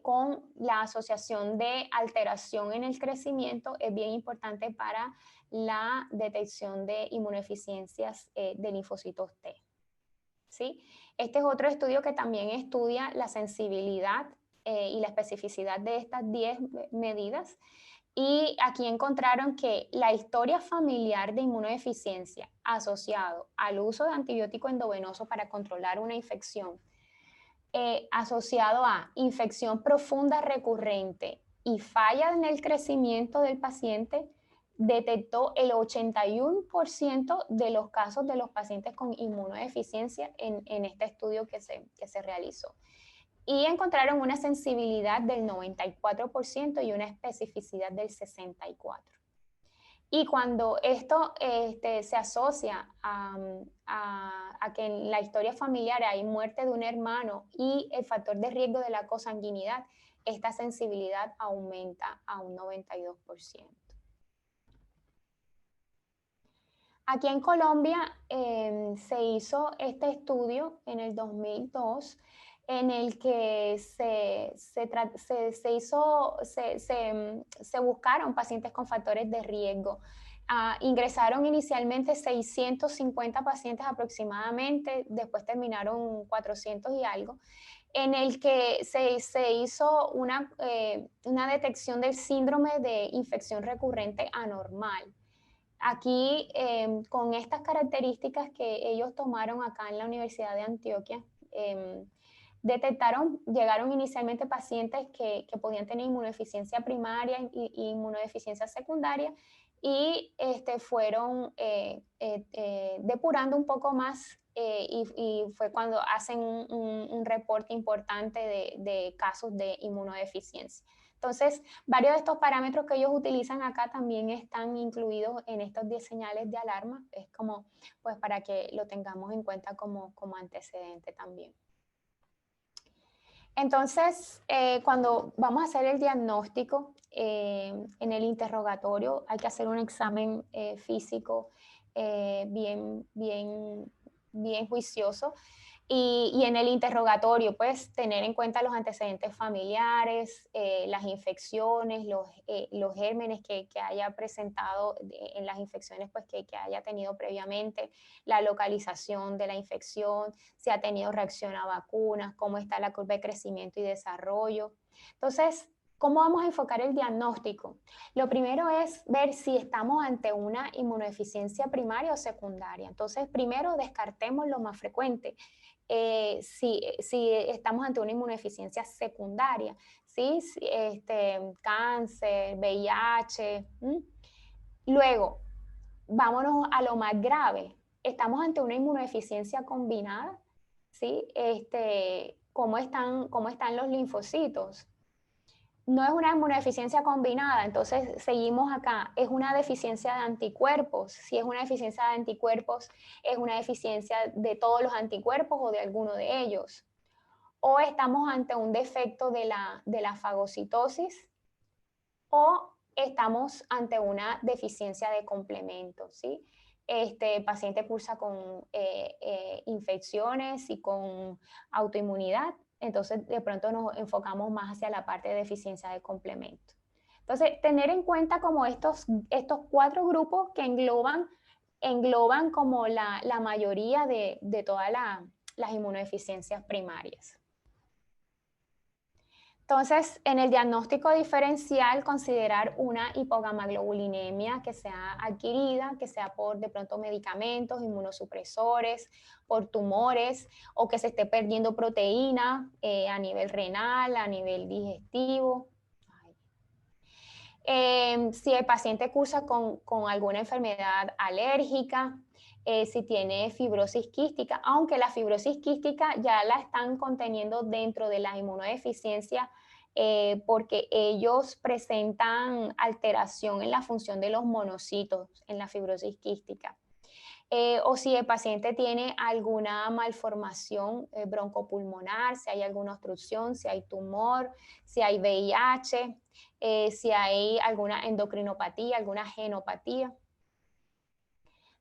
con la asociación de alteración en el crecimiento es bien importante para la detección de inmunodeficiencias de linfocitos T. ¿Sí? Este es otro estudio que también estudia la sensibilidad y la especificidad de estas 10 medidas. Y aquí encontraron que la historia familiar de inmunodeficiencia asociado al uso de antibiótico endovenoso para controlar una infección, asociado a infección profunda recurrente y falla en el crecimiento del paciente, detectó el 81% de los casos de los pacientes con inmunodeficiencia en este estudio que se realizó. Y encontraron una sensibilidad del 94% y una especificidad del 64%. Y cuando esto se asocia a que en la historia familiar hay muerte de un hermano y el factor de riesgo de la consanguinidad, esta sensibilidad aumenta a un 92%. Aquí en Colombia se hizo este estudio en el 2002 en el que se buscaron pacientes con factores de riesgo. Ingresaron inicialmente 650 pacientes aproximadamente, después terminaron 400 y algo, en el que se hizo una detección del síndrome de infección recurrente anormal. Aquí, con estas características que ellos tomaron acá en la Universidad de Antioquia, llegaron inicialmente pacientes que podían tener inmunodeficiencia primaria y inmunodeficiencia secundaria y fueron depurando un poco más y fue cuando hacen un reporte importante de casos de inmunodeficiencia. Entonces, varios de estos parámetros que ellos utilizan acá también están incluidos en estos 10 señales de alarma. Es como, pues, para que lo tengamos en cuenta como antecedente también. Entonces, cuando vamos a hacer el diagnóstico, en el interrogatorio hay que hacer un examen físico bien juicioso. Y en el interrogatorio, pues, tener en cuenta los antecedentes familiares, las infecciones, los gérmenes que haya presentado en las infecciones, pues, que haya tenido previamente, la localización de la infección, si ha tenido reacción a vacunas, cómo está la curva de crecimiento y desarrollo. Entonces, ¿cómo vamos a enfocar el diagnóstico? Lo primero es ver si estamos ante una inmunodeficiencia primaria o secundaria. Entonces, primero descartemos lo más frecuente. Si estamos ante una inmunodeficiencia secundaria, ¿sí? Cáncer, VIH. Luego, vámonos a lo más grave. Estamos ante una inmunodeficiencia combinada, ¿sí? ¿Cómo están los linfocitos? No es una inmunodeficiencia combinada, entonces seguimos acá, es una deficiencia de anticuerpos. Si es una deficiencia de anticuerpos, es una deficiencia de todos los anticuerpos o de alguno de ellos. O estamos ante un defecto de la fagocitosis, o estamos ante una deficiencia de complementos, ¿sí? Este paciente cursa con infecciones y con autoinmunidad. Entonces, de pronto nos enfocamos más hacia la parte de deficiencia de complemento. Entonces, tener en cuenta como estos 4 grupos que engloban como la mayoría de todas las inmunodeficiencias primarias. Entonces, en el diagnóstico diferencial, considerar una hipogamaglobulinemia que sea adquirida, que sea por de pronto medicamentos, inmunosupresores, por tumores, o que se esté perdiendo proteína a nivel renal, a nivel digestivo. Si el paciente cursa con alguna enfermedad alérgica, si tiene fibrosis quística, aunque la fibrosis quística ya la están conteniendo dentro de la inmunodeficiencia porque ellos presentan alteración en la función de los monocitos en la fibrosis quística. O si el paciente tiene alguna malformación broncopulmonar, si hay alguna obstrucción, si hay tumor, si hay VIH, si hay alguna endocrinopatía, alguna genopatía.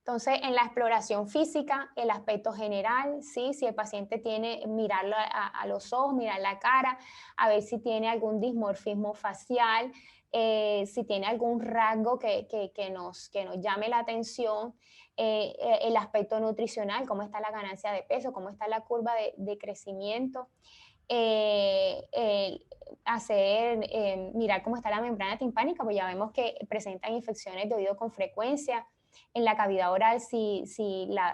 Entonces, en la exploración física, el aspecto general, ¿sí? Si el paciente tiene, mirarlo a los ojos, mirar la cara, a ver si tiene algún dismorfismo facial, si tiene algún rasgo que nos llame la atención, el aspecto nutricional, cómo está la ganancia de peso, cómo está la curva de crecimiento, mirar cómo está la membrana timpánica, pues ya vemos que presentan infecciones de oído con frecuencia. En la cavidad oral, si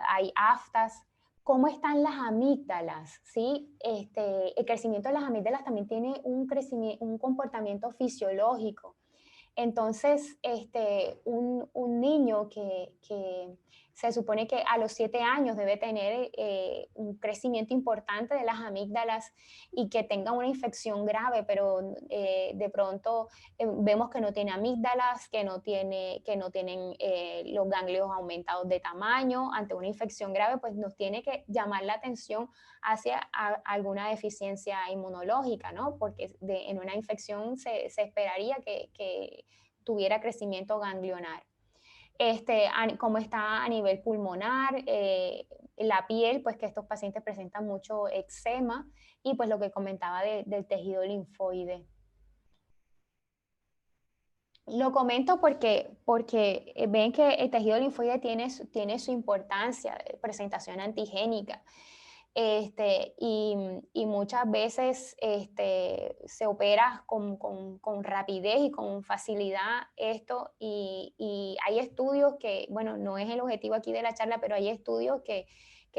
hay aftas, cómo están las amígdalas, ¿sí? El crecimiento de las amígdalas también tiene un comportamiento fisiológico. Entonces, un niño que se supone que a los 7 años debe tener un crecimiento importante de las amígdalas y que tenga una infección grave, pero de pronto vemos que no tiene amígdalas, que no tienen los ganglios aumentados de tamaño. Ante una infección grave, pues nos tiene que llamar la atención hacia alguna deficiencia inmunológica, ¿no? Porque en una infección se esperaría que tuviera crecimiento ganglionar. Como está a nivel pulmonar, la piel, pues que estos pacientes presentan mucho eczema y pues lo que comentaba del tejido linfoide. Lo comento porque ven que el tejido linfoide tiene su importancia, presentación antigénica. Y muchas veces se opera con rapidez y con facilidad esto, y hay estudios que, bueno, no es el objetivo aquí de la charla, pero hay estudios que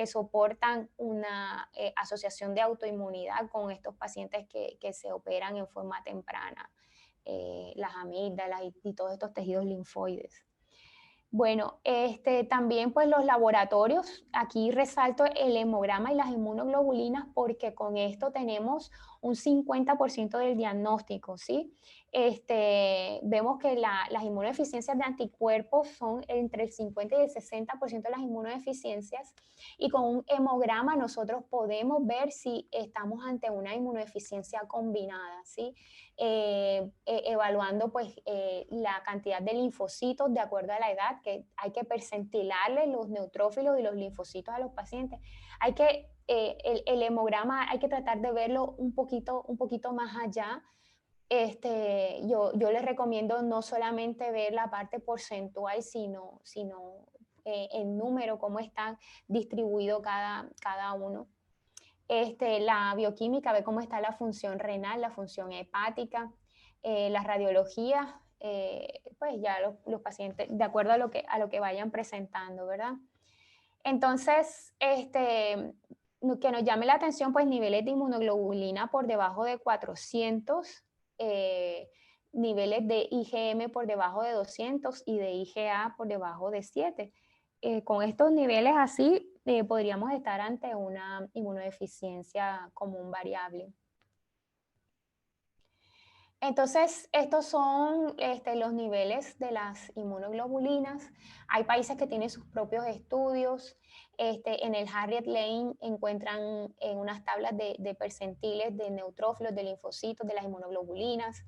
soportan una asociación de autoinmunidad con estos pacientes que se operan en forma temprana, las amígdalas y todos estos tejidos linfoides. Bueno, también pues los laboratorios, aquí resalto el hemograma y las inmunoglobulinas porque con esto tenemos un 50% del diagnóstico, ¿sí? Vemos que las inmunodeficiencias de anticuerpos son entre el 50 y el 60% de las inmunodeficiencias, y con un hemograma nosotros podemos ver si estamos ante una inmunodeficiencia combinada, ¿sí? Evaluando pues la cantidad de linfocitos de acuerdo a la edad, que hay que percentilarle los neutrófilos y los linfocitos a los pacientes. Hay que, el hemograma hay que tratar de verlo un poquito más allá. Yo les recomiendo no solamente ver la parte porcentual, sino en número, cómo están distribuidos cada uno. La bioquímica, ve cómo está la función renal, la función hepática, las radiologías, pues ya los pacientes, de acuerdo a lo que vayan presentando, ¿verdad? Entonces, que nos llame la atención, pues niveles de inmunoglobulina por debajo de 400, niveles de IgM por debajo de 200 y de IgA por debajo de 7. Con estos niveles así, podríamos estar ante una inmunodeficiencia común variable. Entonces, estos son los niveles de las inmunoglobulinas. Hay países que tienen sus propios estudios. En el Harriet Lane encuentran unas tablas de percentiles de neutrófilos, de linfocitos, de las inmunoglobulinas.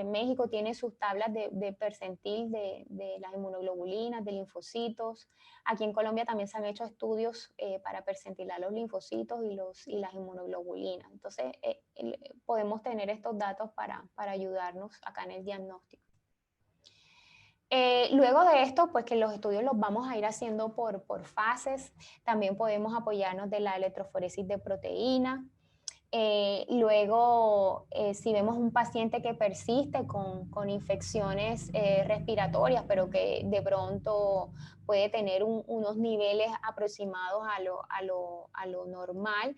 México tiene sus tablas de percentil de las inmunoglobulinas, de linfocitos. Aquí en Colombia también se han hecho estudios para percentilar los linfocitos y las inmunoglobulinas. Entonces, podemos tener estos datos para ayudarnos acá en el diagnóstico. Luego de esto, pues que los estudios los vamos a ir haciendo por fases. También podemos apoyarnos de la electroforesis de proteína. Luego, si vemos un paciente que persiste con infecciones respiratorias, pero que de pronto puede tener unos niveles aproximados a lo normal,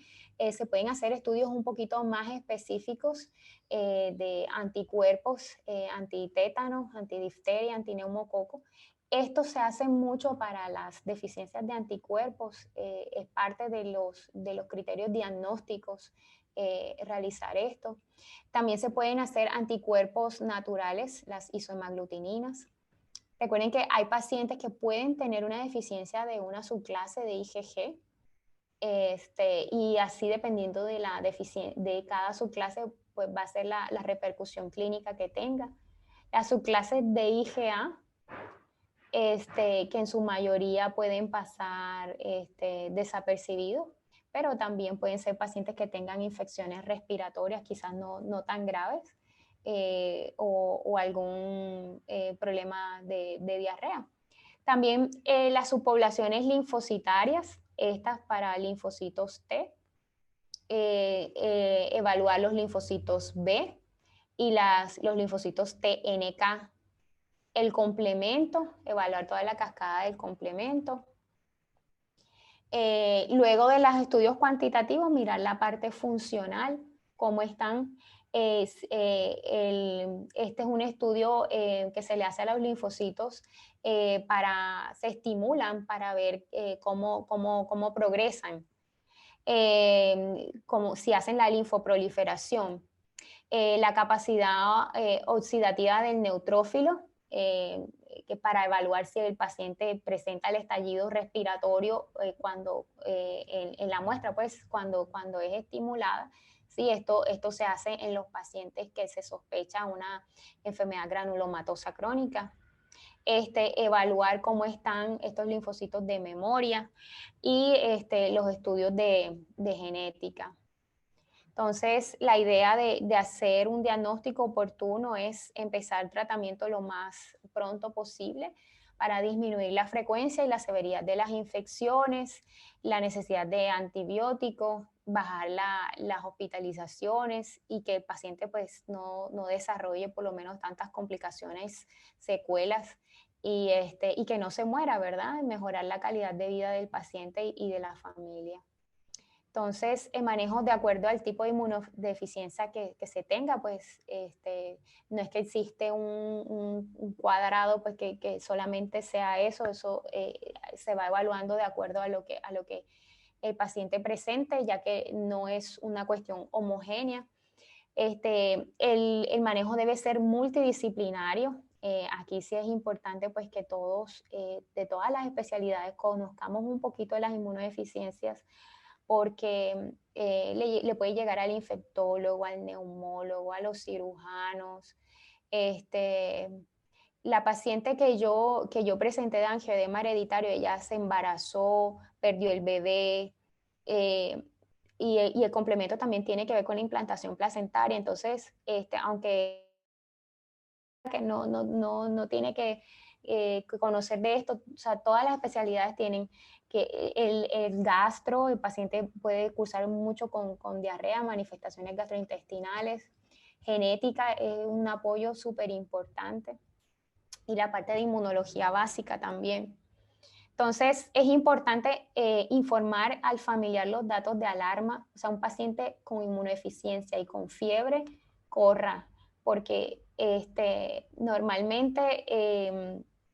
se pueden hacer estudios un poquito más específicos de anticuerpos, antitétanos, antidifteria, antineumococo. Esto se hace mucho para las deficiencias de anticuerpos, es parte de los criterios diagnósticos. Realizar esto. También se pueden hacer anticuerpos naturales, las isohemaglutininas. Recuerden que hay pacientes que pueden tener una deficiencia de una subclase de IgG, y así dependiendo de cada subclase, pues va a ser la repercusión clínica que tenga. Las subclases de IgA, que en su mayoría pueden pasar desapercibidos, pero también pueden ser pacientes que tengan infecciones respiratorias, quizás no tan graves, o algún problema de diarrea. También las subpoblaciones linfocitarias, estas para linfocitos T, evaluar los linfocitos B y los linfocitos TNK. El complemento, evaluar toda la cascada del complemento. Luego de los estudios cuantitativos, mirar la parte funcional, cómo están Este es un estudio que se le hace a los linfocitos se estimulan para ver cómo progresan, como si hacen la linfoproliferación. La capacidad oxidativa del neutrófilo, que para evaluar si el paciente presenta el estallido respiratorio en la muestra, pues cuando es estimulada. Sí, esto se hace en los pacientes que se sospecha una enfermedad granulomatosa crónica. Evaluar cómo están estos linfocitos de memoria y los estudios de genética. Entonces, la idea de hacer un diagnóstico oportuno es empezar el tratamiento lo más pronto posible para disminuir la frecuencia y la severidad de las infecciones, la necesidad de antibióticos, bajar las hospitalizaciones y que el paciente pues no desarrolle por lo menos tantas complicaciones, secuelas y que no se muera, ¿verdad? Mejorar la calidad de vida del paciente y de la familia. Entonces, el manejo de acuerdo al tipo de inmunodeficiencia que se tenga, pues no es que existe un cuadrado pues, que solamente sea eso se va evaluando de acuerdo a lo que el paciente presente, ya que no es una cuestión homogénea. El manejo debe ser multidisciplinario. Aquí sí es importante pues, que todos, de todas las especialidades, conozcamos un poquito de las inmunodeficiencias, porque le puede llegar al infectólogo, al neumólogo, a los cirujanos. La paciente que yo presenté de angioedema hereditario, ella se embarazó, perdió el bebé, y el complemento también tiene que ver con la implantación placentaria. Entonces, aunque que no tiene que conocer de esto, o sea, todas las especialidades tienen que el gastro, el paciente puede cursar mucho con diarrea, manifestaciones gastrointestinales, genética es un apoyo súper importante y la parte de inmunología básica también. Entonces, es importante informar al familiar los datos de alarma, o sea, un paciente con inmunodeficiencia y con fiebre, corra, porque normalmente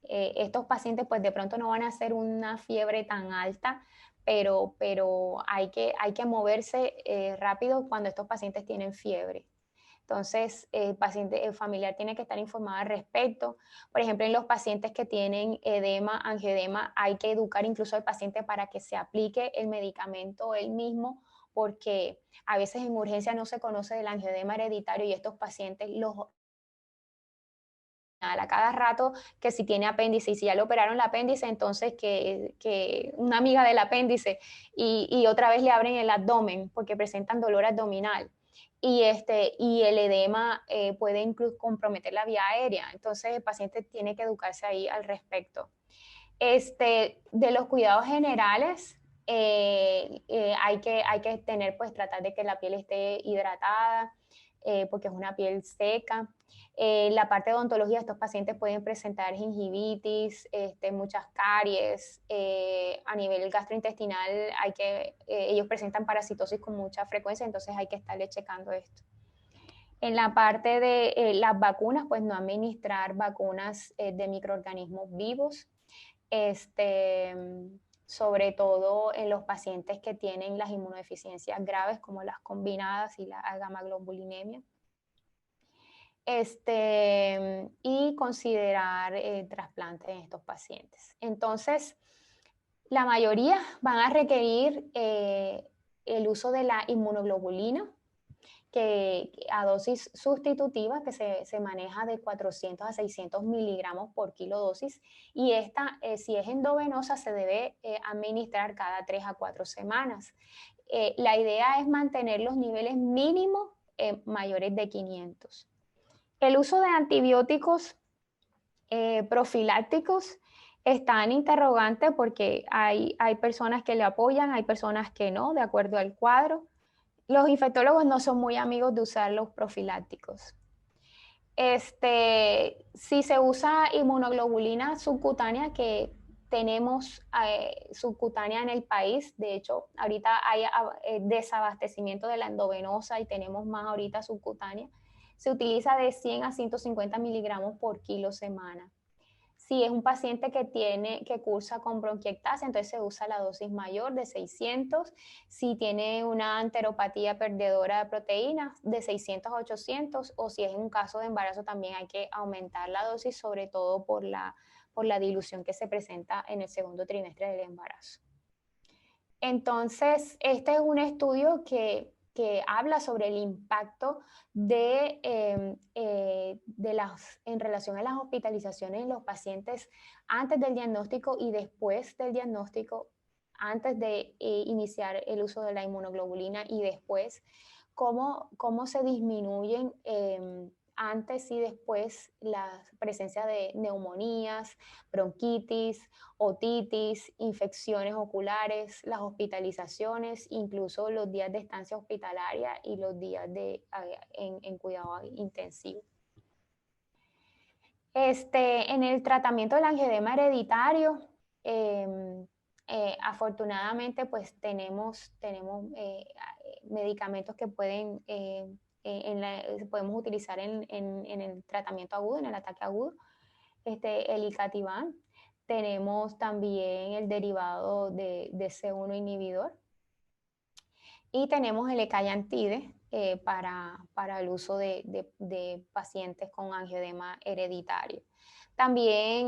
estos pacientes pues de pronto no van a hacer una fiebre tan alta, pero hay que moverse rápido cuando estos pacientes tienen fiebre. Entonces, el familiar tiene que estar informado al respecto. Por ejemplo, en los pacientes que tienen edema, angioedema, hay que educar incluso al paciente para que se aplique el medicamento él mismo, porque a veces en urgencia no se conoce del angioedema hereditario y estos pacientes a cada rato que si tiene apéndice y si ya le operaron el apéndice, entonces que una amiga del apéndice y otra vez le abren el abdomen porque presentan dolor abdominal. Y el edema puede incluso comprometer la vía aérea. Entonces el paciente tiene que educarse ahí al respecto. De los cuidados generales, hay que tener, pues tratar de que la piel esté hidratada, porque es una piel seca. La parte de odontología, estos pacientes pueden presentar gingivitis, muchas caries. A nivel gastrointestinal, ellos presentan parasitosis con mucha frecuencia, entonces hay que estarle checando esto. En la parte de las vacunas, pues no administrar vacunas de microorganismos vivos, sobre todo en los pacientes que tienen las inmunodeficiencias graves como las combinadas y la gamaglobulinemia. Y considerar trasplante en estos pacientes. Entonces, la mayoría van a requerir el uso de la inmunoglobulina, que a dosis sustitutiva, que se maneja de 400 a 600 miligramos por kilodosis, y esta, si es endovenosa, se debe administrar cada 3 a 4 semanas. La idea es mantener los niveles mínimos mayores de 500. El uso de antibióticos profilácticos está en interrogante porque hay personas que le apoyan, hay personas que no, de acuerdo al cuadro. Los infectólogos no son muy amigos de usar los profilácticos. Si se usa inmunoglobulina subcutánea, que tenemos subcutánea en el país. De hecho, ahorita hay desabastecimiento de la endovenosa y tenemos más ahorita subcutánea. Se utiliza de 100 a 150 miligramos por kilo semana. Si es un paciente que cursa con bronquiectasia, entonces se usa la dosis mayor de 600. Si tiene una enteropatía perdedora de proteínas, de 600 a 800, o si es un caso de embarazo también hay que aumentar la dosis, sobre todo por la dilución que se presenta en el segundo trimestre del embarazo. Entonces, este es un estudio que habla sobre el impacto en relación a las hospitalizaciones en los pacientes antes del diagnóstico y después del diagnóstico, antes de iniciar el uso de la inmunoglobulina y después, cómo se disminuyen antes y después la presencia de neumonías, bronquitis, otitis, infecciones oculares, las hospitalizaciones, incluso los días de estancia hospitalaria y los días en cuidado intensivo. En el tratamiento del angioedema hereditario, afortunadamente pues tenemos medicamentos que pueden podemos utilizar en el tratamiento agudo, en el ataque agudo, el icatibant. Tenemos también el derivado de C1 inhibidor y tenemos el ecallantide para el uso de pacientes con angioedema hereditario. También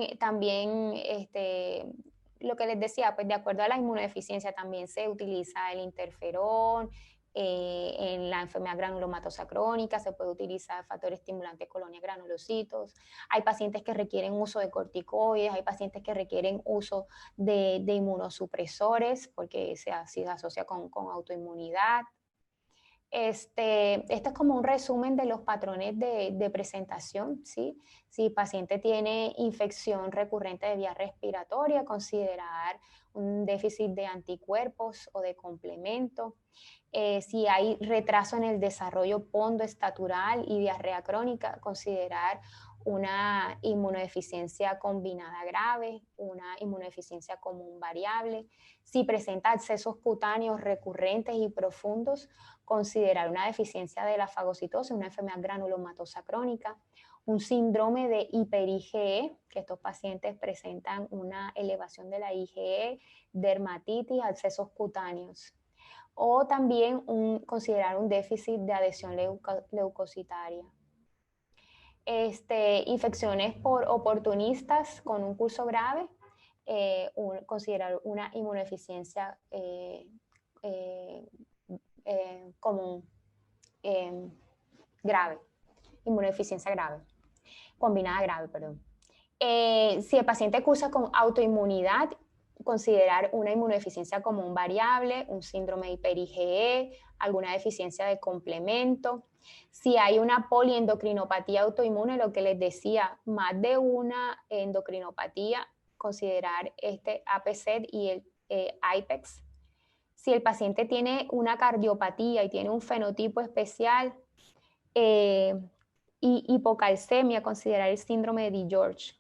lo que les decía, pues de acuerdo a la inmunodeficiencia también se utiliza el interferón. En la enfermedad granulomatosa crónica se puede utilizar factor estimulante colonia granulocitos. Hay pacientes que requieren uso de corticoides, hay pacientes que requieren uso de inmunosupresores porque se asocia con autoinmunidad. Este es como un resumen de los patrones de presentación, ¿sí? Si el paciente tiene infección recurrente de vía respiratoria, considerar un déficit de anticuerpos o de complemento. Si hay retraso en el desarrollo pondoestatural y diarrea crónica, considerar una inmunodeficiencia combinada grave, una inmunodeficiencia común variable. Si presenta abscesos cutáneos recurrentes y profundos, considerar una deficiencia de la fagocitosis, una enfermedad granulomatosa crónica, un síndrome de hiper-IgE, que estos pacientes presentan una elevación de la IgE, dermatitis, abscesos cutáneos. O también considerar un déficit de adhesión leucocitaria. Infecciones por oportunistas con un curso grave, considerar una inmunodeficiencia común grave, inmunodeficiencia grave, combinada grave, perdón. Si el paciente cursa con autoinmunidad, considerar una inmunodeficiencia común variable, un síndrome de hiper-IgE, alguna deficiencia de complemento. Si hay una poliendocrinopatía autoinmune, lo que les decía, más de una endocrinopatía, considerar APZ y el IPEX. Si el paciente tiene una cardiopatía y tiene un fenotipo especial, y hipocalcemia, considerar el síndrome de DiGeorge.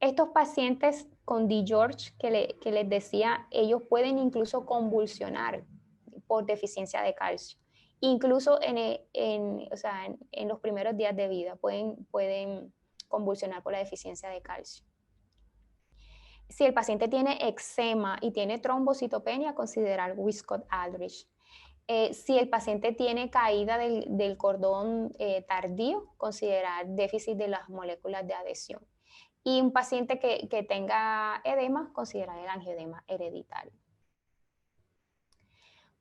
Estos pacientes con DiGeorge, que les decía, ellos pueden incluso convulsionar por deficiencia de calcio. Incluso en los primeros días de vida pueden convulsionar por la deficiencia de calcio. Si el paciente tiene eczema y tiene trombocitopenia, considerar Wiskott-Aldrich. Si el paciente tiene caída del cordón tardío, considerar déficit de las moléculas de adhesión. Y un paciente que tenga edema, considerar el angioedema hereditario.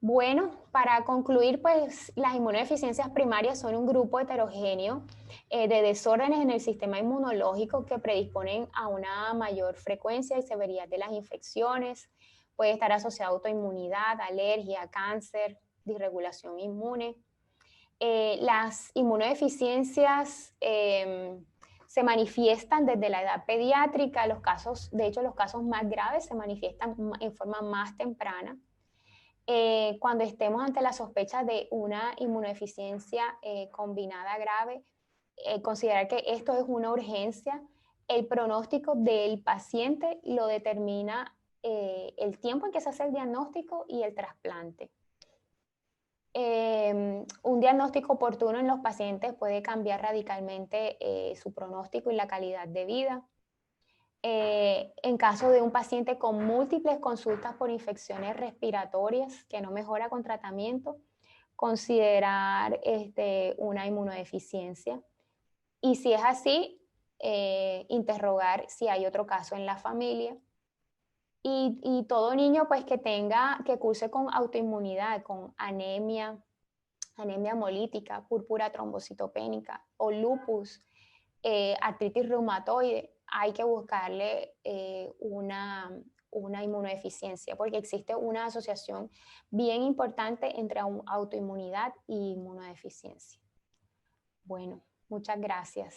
Bueno, para concluir, pues las inmunodeficiencias primarias son un grupo heterogéneo de desórdenes en el sistema inmunológico que predisponen a una mayor frecuencia y severidad de las infecciones. Puede estar asociado a autoinmunidad, alergia, cáncer, disregulación inmune. Las inmunodeficiencias se manifiestan desde la edad pediátrica. De hecho, los casos más graves se manifiestan en forma más temprana. Cuando estemos ante la sospecha de una inmunodeficiencia combinada grave, considerar que esto es una urgencia el pronóstico del paciente lo determina el tiempo en que se hace el diagnóstico y el trasplante. Un diagnóstico oportuno en los pacientes puede cambiar radicalmente su pronóstico y la calidad de vida. En caso de un paciente con múltiples consultas por infecciones respiratorias que no mejora con tratamiento, considerar una inmunodeficiencia. Y si es así, interrogar si hay otro caso en la familia. Y todo niño pues que curse con autoinmunidad, con anemia hemolítica, púrpura trombocitopénica o lupus, artritis reumatoide, hay que buscarle una inmunodeficiencia, porque existe una asociación bien importante entre autoinmunidad y inmunodeficiencia. Bueno, muchas gracias.